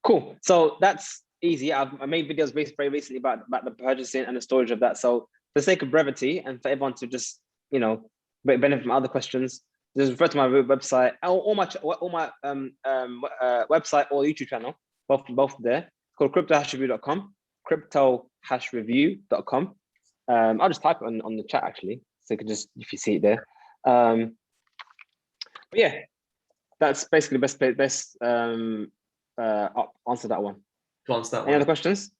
Cool. So that's easy. I made videos very recently about the purchasing and the storage of that. So for the sake of brevity and for everyone to just, benefit from other questions, just refer to my website or my website or YouTube channel, both there. It's called cryptohashreview.com, cryptohashreview.com. I'll just type it on the chat actually, so you can just, if you see it there. But yeah, that's basically the best answer that one. To answer that one. Any other questions?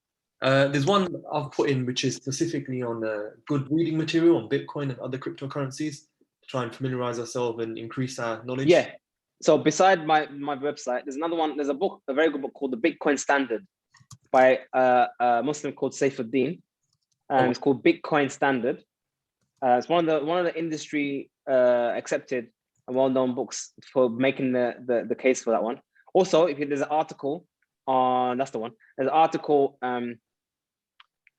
There's one I've put in which is specifically on good reading material on Bitcoin and other cryptocurrencies to try and familiarize ourselves and increase our knowledge. Yeah. So beside my website, there's another one. There's a book, a very good book called The Bitcoin Standard by a Muslim called Saifuddin. It's called Bitcoin Standard. It's one of the industry accepted and well-known books for making the case for that one. Also, there's an article on, that's the one. There's an article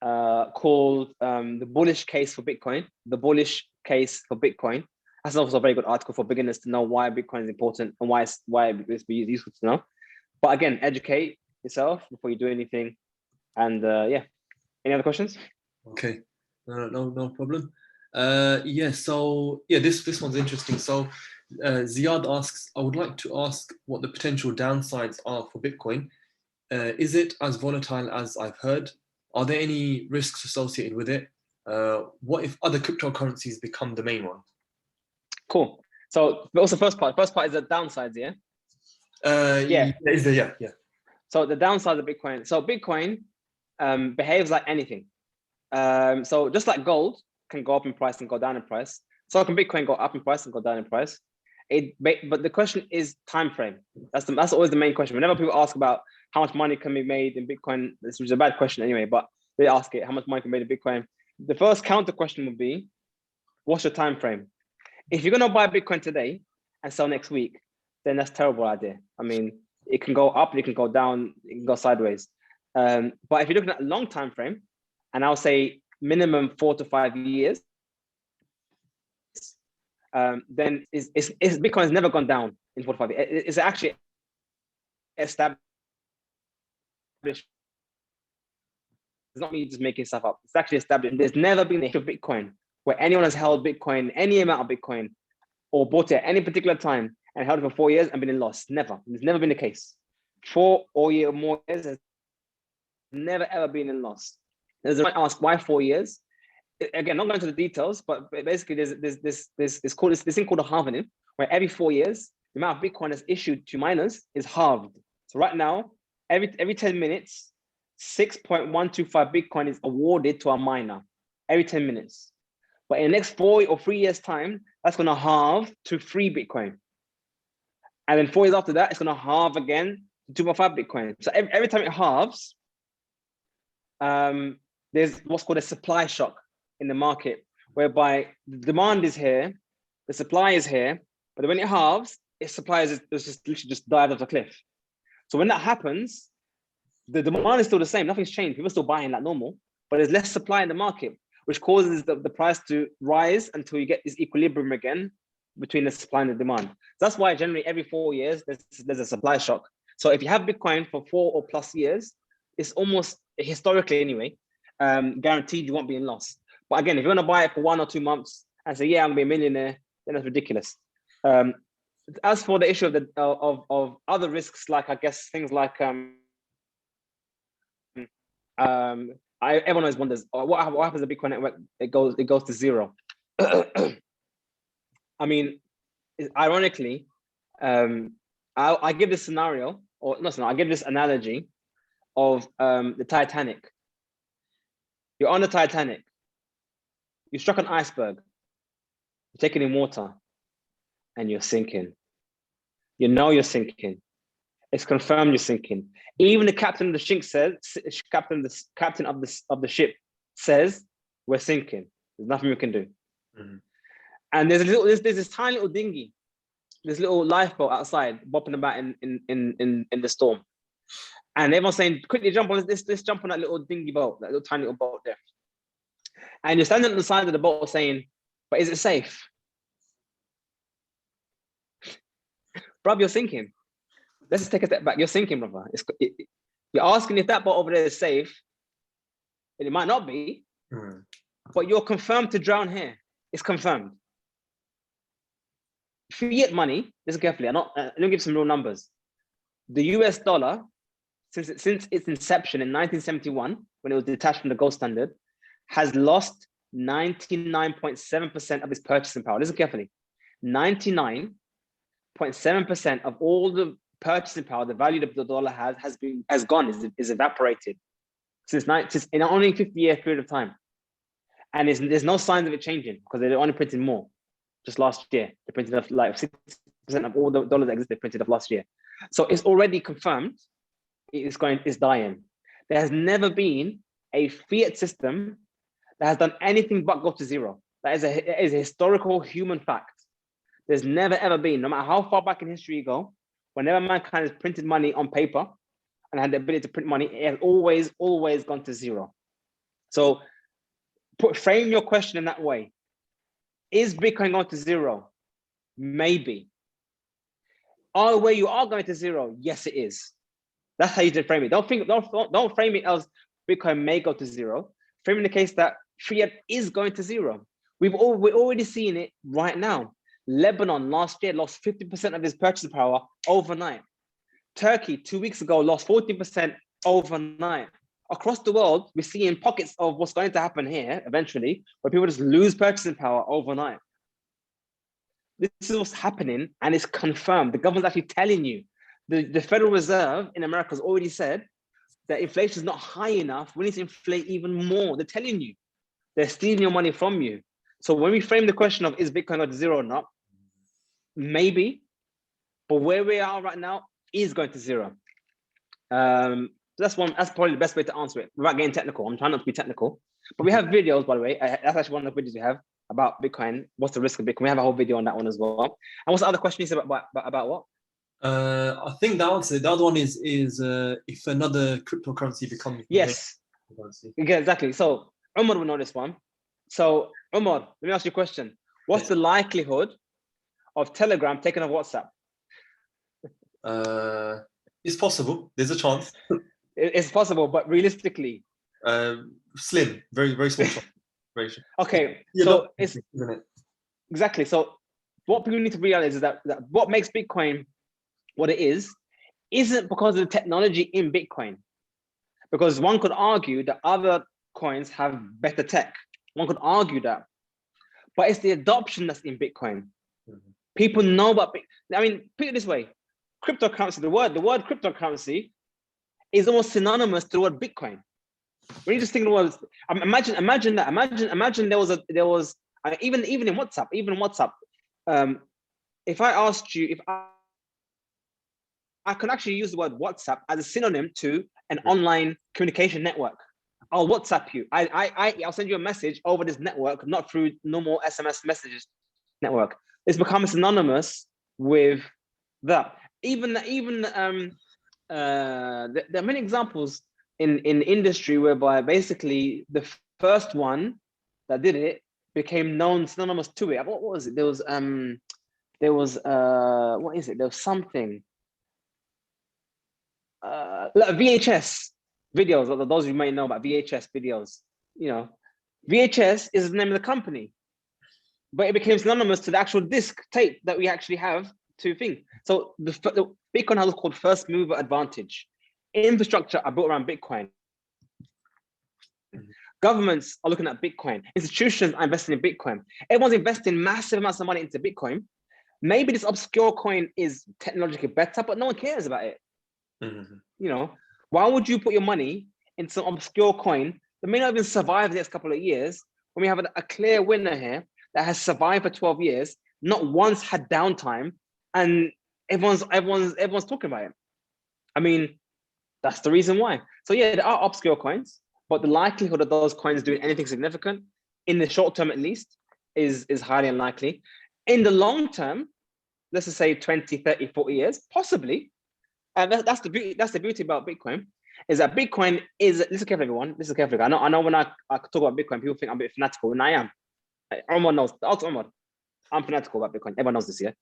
called The Bullish Case for Bitcoin. The Bullish Case for Bitcoin. That's also a very good article for beginners to know why Bitcoin is important and why it's useful to know. But again, educate yourself before you do anything. And yeah, any other questions? Okay, no problem. This one's interesting. So Ziad asks, I would like to ask what the potential downsides are for Bitcoin. Is it as volatile as I've heard? Are there any risks associated with it? What if other cryptocurrencies become the main one? Cool. So what's the first part? First part is the downsides, yeah? Yeah. So the downside of Bitcoin. So Bitcoin behaves like anything. So just like gold can go up in price and go down in price, so can Bitcoin go up in price and go down in price. But the question is time frame. That's always the main question. Whenever people ask about how much money can be made in Bitcoin, this is a bad question anyway, but they ask it, how much money can be made in Bitcoin? The first counter question would be, what's your time frame? If you're gonna buy Bitcoin today and sell next week, then that's a terrible idea. I mean, it can go up, it can go down, it can go sideways. But if you're looking at a long time frame, and I'll say minimum 4 to 5 years, then Bitcoin has never gone down in 4 to 5 years. It's actually established. It's not me just making stuff up. It's actually established. There's never been a history of Bitcoin where anyone has held Bitcoin, any amount of Bitcoin, or bought it at any particular time and held it for 4 years and been in loss. Never. It's never been the case. 4 or more years has never ever been in loss. There's a point ask why 4 years. Again, not going into the details, but basically there's this thing called a halvening, where every 4 years the amount of Bitcoin that's issued to miners is halved. So right now, every 10 minutes, 6.125 Bitcoin is awarded to a miner every 10 minutes. But in the next 4 or 3 years' time, that's going to halve to 3 Bitcoin. And then 4 years after that, it's going to halve again to 2.5 Bitcoin. So every time it halves, there's what's called a supply shock in the market, whereby the demand is here, the supply is here, but when it halves, its supply is just dive off the cliff. So when that happens, the demand is still the same, nothing's changed, people are still buying like normal, but there's less supply in the market, which causes the price to rise until you get this equilibrium again between the supply and the demand. So that's why generally every 4 years, there's a supply shock. So if you have Bitcoin for 4 or plus years, it's almost, historically anyway, guaranteed you won't be in loss. But again, if you want to buy it for 1 or 2 months and say, yeah, I'm gonna be a millionaire, then that's ridiculous. As for the issue of other risks, like I guess things like everyone always wonders what happens to the Bitcoin network. It goes to zero. I mean, ironically, I give this scenario, or not scenario, I give this analogy of the Titanic. You're on the Titanic. You struck an iceberg. You're taking in water, and you're sinking. You know you're sinking. It's confirmed you're sinking. Even the captain of the ship says, captain of the ship says, we're sinking. There's nothing we can do. Mm-hmm. And there's this tiny little dinghy, this little lifeboat outside, bopping about in the storm. And everyone's saying, quickly jump on this, let's jump on that little dinghy boat, that little tiny little boat there. And you're standing on the side of the boat saying, but is it safe? Bruv, you're sinking. Let's just take a step back. You're sinking, brother. You're asking if that boat over there is safe, and it might not be, but you're confirmed to drown here. It's confirmed. Fiat money, listen carefully, let me give some real numbers. The US dollar, since its inception in 1971, when it was detached from the gold standard, has lost 99.7% of its purchasing power. Listen carefully. 99.7% of all the purchasing power, the value that the dollar has gone, is evaporated since in only a 50-year period of time. And there's no signs of it changing because they're only printing more. Just last year, they printed off like 60% of all the dollars that exist, they printed off last year. So it's already confirmed it's dying. There has never been a fiat system that has done anything but go to zero. That is a historical human fact. There's never ever been, no matter how far back in history you go, whenever mankind has printed money on paper and had the ability to print money, it has always gone to zero. So frame your question in that way. Is Bitcoin going to zero? Maybe. Where you are going to zero? Yes, it is. That's how you should frame it. Don't frame it as Bitcoin may go to zero. Frame in the case that fiat is going to zero. We're already seeing it right now. Lebanon last year lost 50% of its purchasing power overnight. Turkey 2 weeks ago lost 40% overnight. Across the world, we're seeing pockets of what's going to happen here eventually, where people just lose purchasing power overnight. this is what's happening, and it's confirmed. The government's actually telling you. The Federal Reserve in America has already said that inflation is not high enough. We need to inflate even more. They're telling you. They're stealing your money from you. So when we frame the question of is Bitcoin going to zero or not, maybe, but where we are right now is going to zero. That's probably the best way to answer it without getting technical. I'm trying not to be technical, but we have videos, by the way. That's actually one of the videos we have about Bitcoin. What's the risk of Bitcoin? We have a whole video on that one as well. And what's the other question you said about what? I think the answer. The other one is if another cryptocurrency becomes yes, yeah, exactly. So Umar will know this one. So Umar, let me ask you a question. What's the likelihood of Telegram taking off WhatsApp? It's possible. There's a chance. It's possible, but realistically, slim, very very small chance. Okay, so it's exactly. So what people need to realize is that what makes Bitcoin what it is isn't because of the technology in Bitcoin, because one could argue that other coins have better tech. One could argue that, but it's the adoption that's in Bitcoin. People know about Bitcoin. I mean, put it this way: cryptocurrency. The word cryptocurrency is almost synonymous to the word Bitcoin. When you just think of the words, imagine that. Imagine there was even in WhatsApp. If I asked you, if I could actually use the word WhatsApp as a synonym to an online communication network. I'll WhatsApp you. I'll send you a message over this network, not through normal SMS messages network. It's become synonymous with that. There are many examples in industry whereby basically the first one that did it became known synonymous to it. What was it? There was what is it? There was something. Like VHS videos. Those you may know about VHS videos. You know, VHS is the name of the company, but it became synonymous to the actual disc tape that we actually have to think. So the Bitcoin has what's called first mover advantage. Infrastructure are built around Bitcoin. Governments are looking at Bitcoin. Institutions are investing in Bitcoin. Everyone's investing massive amounts of money into Bitcoin. Maybe this obscure coin is technologically better, but no one cares about it. You know, why would you put your money in some obscure coin that may not even survive the next couple of years when we have a clear winner here that has survived for 12 years, not once had downtime, and everyone's talking about it? I mean, that's the reason why. So yeah, there are obscure coins, but the likelihood of those coins doing anything significant in the short term, at least, is highly unlikely. In the long term, let's just say 20, 30, 40 years, possibly. And that's the beauty about Bitcoin, is that Bitcoin is, listen carefully, everyone, listen carefully. I know when I talk about Bitcoin, people think I'm a bit fanatical, and I am. Everyone knows, I'm fanatical about Bitcoin. Everyone knows this, yeah?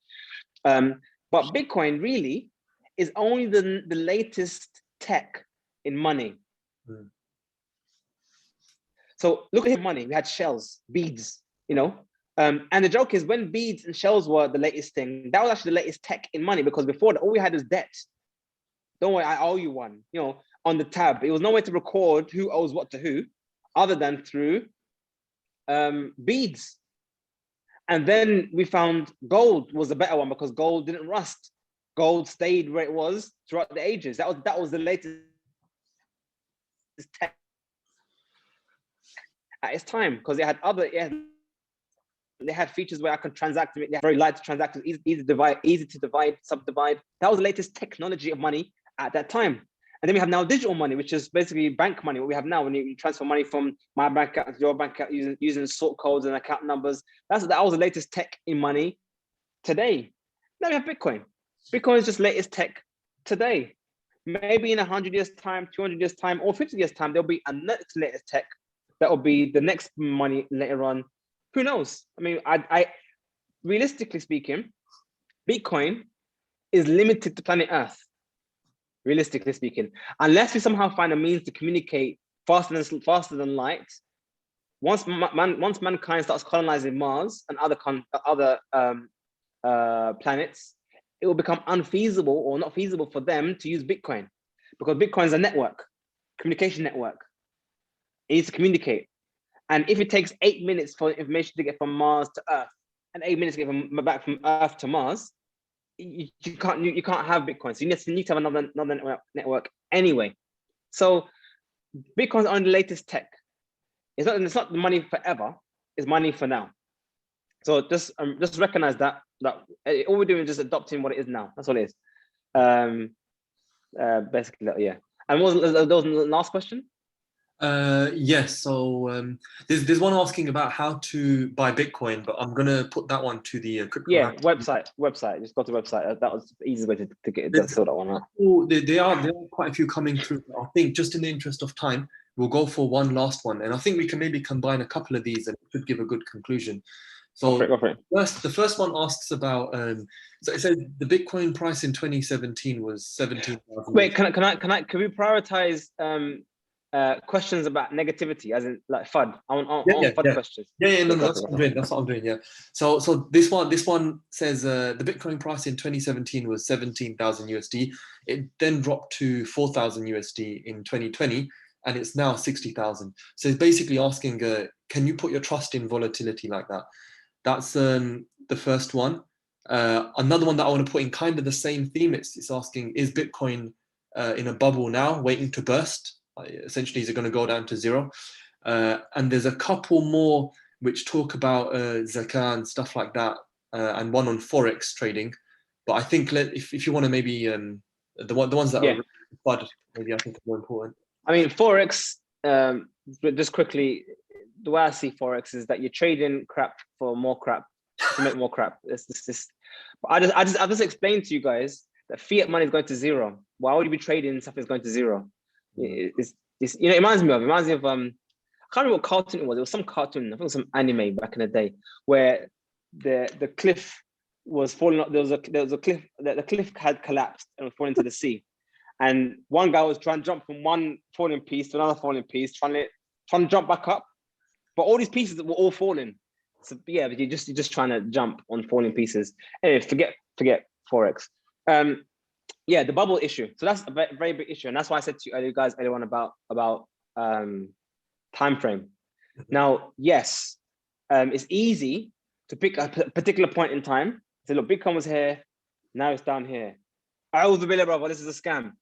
But Bitcoin really is only the latest tech in money. So look at money. We had shells, beads, you know. And the joke is when beads and shells were the latest thing, that was actually the latest tech in money, because before that, all we had is debt. Don't worry, I owe you one, you know, on the tab. It was no way to record who owes what to who other than through beads. And then we found gold was a better one because gold didn't rust. Gold stayed where it was throughout the ages. That was the latest tech at its time, because it had they had features where I could transact. They had very light to transact, easy to divide, subdivide. That was the latest technology of money at that time. And then we have now digital money, which is basically bank money. What we have now, when you transfer money from my bank account to your bank account using sort codes and account numbers, that was the latest tech in money today. Now we have Bitcoin. Bitcoin is just latest tech today. Maybe in 100 years time, 200 years time, or 50 years time, there'll be a next latest tech that will be the next money later on. Who knows? I mean, I realistically speaking, Bitcoin is limited to planet Earth. Realistically speaking, unless we somehow find a means to communicate faster than light, once mankind starts colonizing Mars and other planets, it will become unfeasible or not feasible for them to use Bitcoin, because Bitcoin is a network, communication network. It needs to communicate. And if it takes 8 minutes for information to get from Mars to Earth, and 8 minutes to get back from Earth to Mars, you can't have Bitcoin. So you need to have another network anyway. So Bitcoin's on the latest tech. It's not the money forever. It's money for now. So just recognize that all we're doing is just adopting what it is now. That's all it is. Basically, yeah. And what was the last question? Yes. So there's one asking about how to buy Bitcoin, but I'm gonna put that one to the crypto. Yeah, website. Just go to the website. That was the easiest way to get that sort of one out. There are quite a few coming through. I think just in the interest of time, we'll go for one last one, and I think we can maybe combine a couple of these, and it should give a good conclusion. So go for it. the first one asks about so it said the Bitcoin price in 2017 was 17,000. Wait, can we prioritize questions about negativity, as in like FUD? I want FUD questions. No, that's what I'm doing. That's what I'm doing. Yeah. So this one says the Bitcoin price in 2017 was 17,000 USD. It then dropped to 4,000 USD in 2020, and it's now 60,000. So it's basically asking, can you put your trust in volatility like that? That's the first one. Another one that I want to put in kind of the same theme. It's asking, is Bitcoin in a bubble now, waiting to burst? Essentially, is it going to go down to zero? And there's a couple more which talk about zakah and stuff like that, and one on forex trading. But I think if you want to maybe the ones that are FUD, maybe I think are more important. I mean, forex. Just quickly, the way I see forex is that you're trading crap for more crap to make more crap. I just explained to you guys that fiat money is going to zero. Why would you be trading something that's going to zero? It reminds me of I can't remember what cartoon it was. It was some cartoon, I think it was some anime back in the day, where the cliff was falling up. There was a cliff, the cliff had collapsed and was falling into the sea. And one guy was trying to jump from one falling piece to another falling piece, trying to jump back up. But all these pieces were all falling. So yeah, but you're just trying to jump on falling pieces. Anyway, forget forex. Yeah, the bubble issue. So that's a very, very big issue, and that's why I said to you guys earlier on about time frame. Now, yes, it's easy to pick a particular point in time. So look, Bitcoin was here, now it's down here. I was the brother, this is a scam.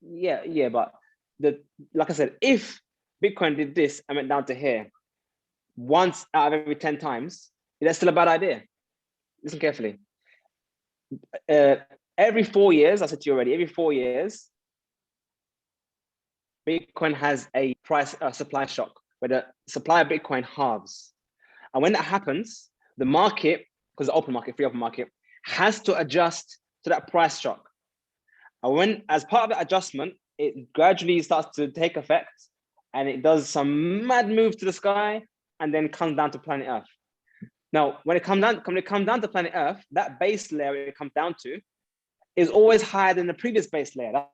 Yeah, but like I said, if Bitcoin did this and went down to here once out of every 10 times, that's still a bad idea. Listen carefully. Every 4 years, I said to you already, every 4 years, Bitcoin has a supply shock where the supply of Bitcoin halves. And when that happens, the market, because the open market, free open market, has to adjust to that price shock. And as part of that adjustment, it gradually starts to take effect and it does some mad move to the sky and then comes down to planet Earth. Now, when it comes down to planet Earth, that base layer it comes down to is always higher than the previous base layer. That's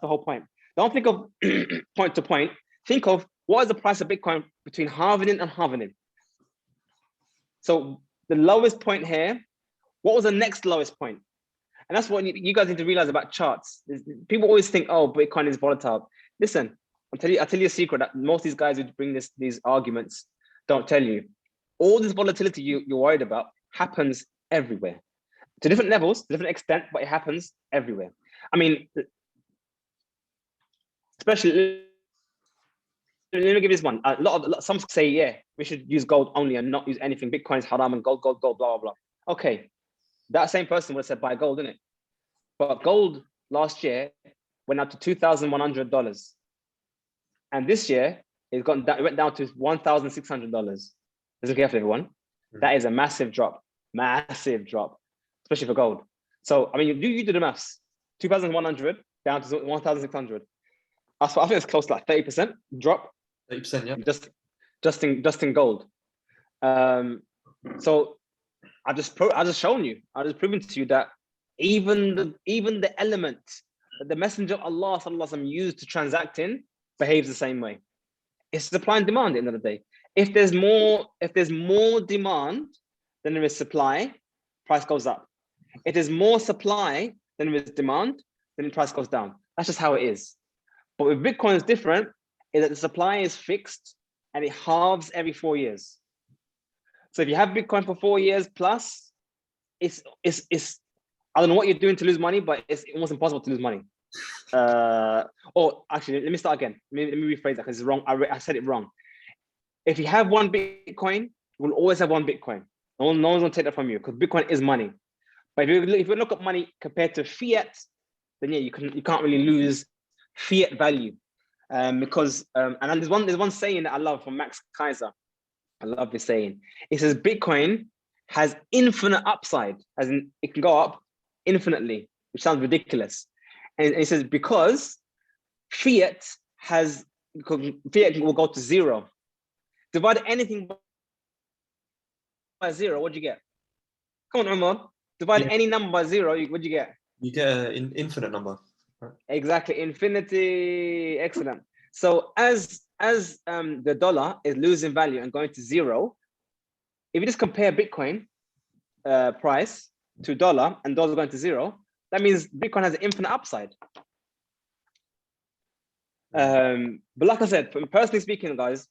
the whole point. Don't think of point to point. Think of what is the price of Bitcoin between halvening and halvening. So the lowest point here, what was the next lowest point? And that's what you guys need to realize about charts. People always think, oh, Bitcoin is volatile. Listen, I'll tell you a secret that most of these guys who bring these arguments don't tell you. All this volatility you're worried about happens everywhere. To different levels, to different extent, but it happens everywhere. I mean, especially, let me give this one. Some say, yeah, we should use gold only and not use anything. Bitcoin is haram and gold, blah, blah, blah. Okay, that same person would have said buy gold, didn't it? But gold last year went up to $2,100. And this year, it went down to $1,600. Listen carefully, everyone. That is a massive drop, especially for gold. So, I mean, you do the maths. 2,100 down to 1,600. I think it's close to like 30% drop. 30%, yeah. Just in gold. So I just proven to you that even the element that the Messenger of Allah sallallahu alaihi wasallam used to transact in behaves the same way. It's supply and demand at the end of the day. If there's more demand than there is supply, price goes up. If there's more supply than there is demand, then the price goes down. That's just how it is. But with Bitcoin, it's different, is that the supply is fixed and it halves every 4 years. So if you have Bitcoin for 4 years plus, it's I don't know what you're doing to lose money, but it's almost impossible to lose money. Or actually, let me start again. Let me rephrase that because it's wrong. I said it wrong. If you have one Bitcoin, you will always have one Bitcoin. No one's gonna take that from you because Bitcoin is money. But if you look at money compared to fiat, then yeah, you can't really lose fiat value. Because and then there's one saying that I love from Max Kaiser. I love this saying. It says Bitcoin has infinite upside, as in it can go up infinitely, which sounds ridiculous. And it says because fiat will go to zero. Divide anything by zero, what'd you get? Come on, Umar. Divide any number by zero, what'd you get? You get an infinite number. Right? Exactly, infinity. Excellent. So as the dollar is losing value and going to zero, if you just compare Bitcoin price to dollar and dollar going to zero, that means Bitcoin has an infinite upside. But like I said, personally speaking, guys,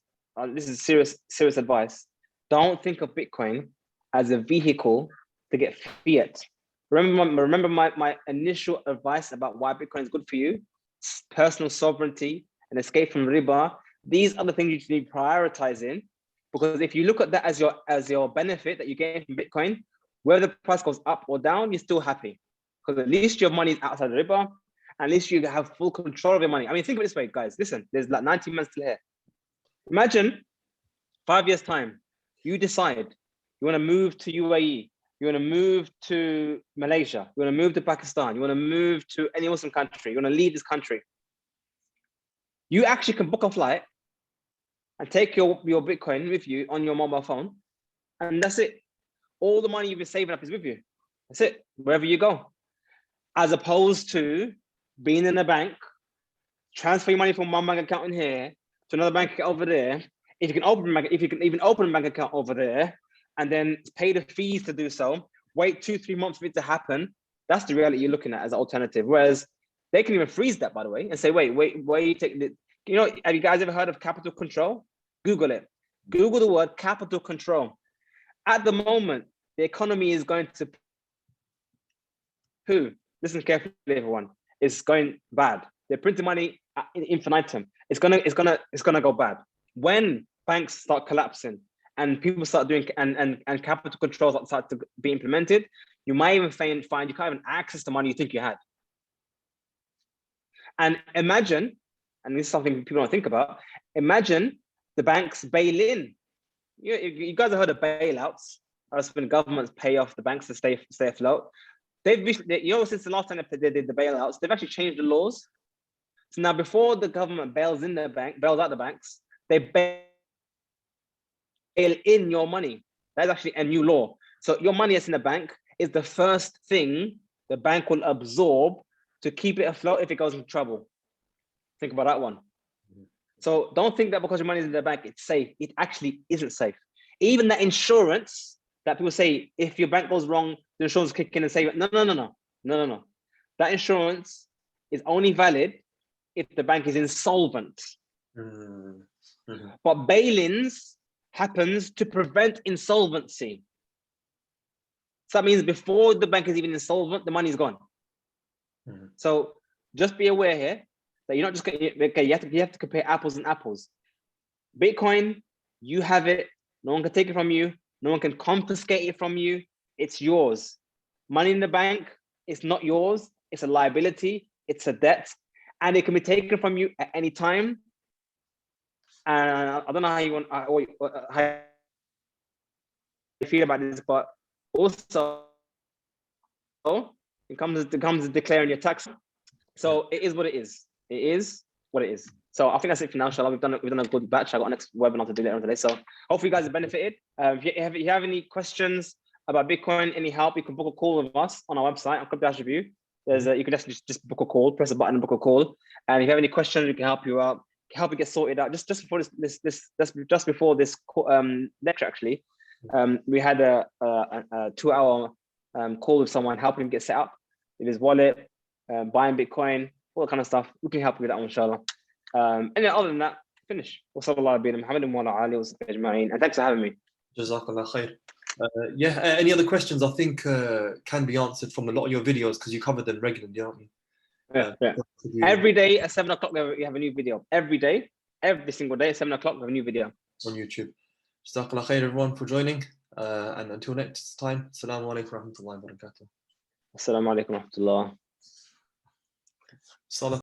this is serious advice. Don't think of Bitcoin as a vehicle to get fiat. Remember my initial advice about why Bitcoin is good for you: personal sovereignty and escape from riba. These are the things you should be prioritizing, because if you look at that as your benefit that you get from Bitcoin, whether the price goes up or down, you're still happy because at least your money is outside the riba. At least you have full control of your money. I mean, think of it this way, guys. Listen, there's like 90 months till here. Imagine 5 years time, you decide you want to move to UAE, you want to move to Malaysia, you want to move to Pakistan, you want to move to any Muslim country, you want to leave this country. You actually can book a flight and take your Bitcoin with you on your mobile phone, and that's it. All the money you've been saving up is with you. That's it, wherever you go. As opposed to being in a bank, transfer your money from one bank account in here to another bank account over there. If you can even open a bank account over there and then pay the fees to do so, wait 2-3 months for it to happen. That's the reality you're looking at as an alternative. Whereas they can even freeze that, by the way, and say, wait, take the, have you guys ever heard of capital control? Google it. Google the word capital control. At the moment, the economy is going to poo. Listen carefully, everyone. It's going bad. They're printing money in infinitum. It's gonna go bad. When banks start collapsing and people start doing and capital controls start to be implemented, you might even find you can't even access the money you think you had. And imagine, and this is something people don't think about, imagine the banks bail in. You guys have heard of bailouts. That's when governments pay off the banks to stay afloat. Since the last time they did the bailouts, they've actually changed the laws. So now before the government bails out the banks, they bail in your money. That's actually a new law. So your money that's in the bank is the first thing the bank will absorb to keep it afloat if it goes into trouble. Think about that one. So don't think that because your money is in the bank, it's safe. It actually isn't safe. Even that insurance that people say, if your bank goes wrong, the insurance will kick in and say, no. That insurance is only valid if the bank is insolvent. Mm-hmm. But bail-ins happens to prevent insolvency. So that means before the bank is even insolvent, the money is gone. Mm-hmm. So just be aware here that you're not just you have to compare apples and apples. Bitcoin, you have it. No one can take it from you. No one can confiscate it from you. It's yours. Money in the bank, it's not yours. It's a liability. It's a debt. And it can be taken from you at any time. And I don't know how you feel about this, but also it comes to declaring your tax. So it is what it is. It is what it is. So I think that's it for now, inshallah. We've done a good batch. I got a next webinar to do later on today. So hopefully you guys have benefited. If you have any questions about Bitcoin, any help, you can book a call with us on our website, on Crypto Review. You can just book a call, press a button and book a call. And if you have any questions, we can help you out, help you get sorted out. Just before just before this lecture, actually, we had a 2-hour call with someone, helping him get set up with his wallet, buying Bitcoin, all that kind of stuff. We can help you with that one, inshallah. And then other than that, finish. And thanks for having me. Jazakallah khair. Any other questions I think can be answered from a lot of your videos because you cover them regularly, aren't you? Yeah. Every day at 7 o'clock, we have a new video. Every day, every single day at 7 o'clock, we have a new video. On YouTube. Jazakallah khair everyone for joining. And until next time, Assalamu alaikum wa rahmatullahi wa barakatuh. Assalamu alaikum wa rahmatullah. Salah.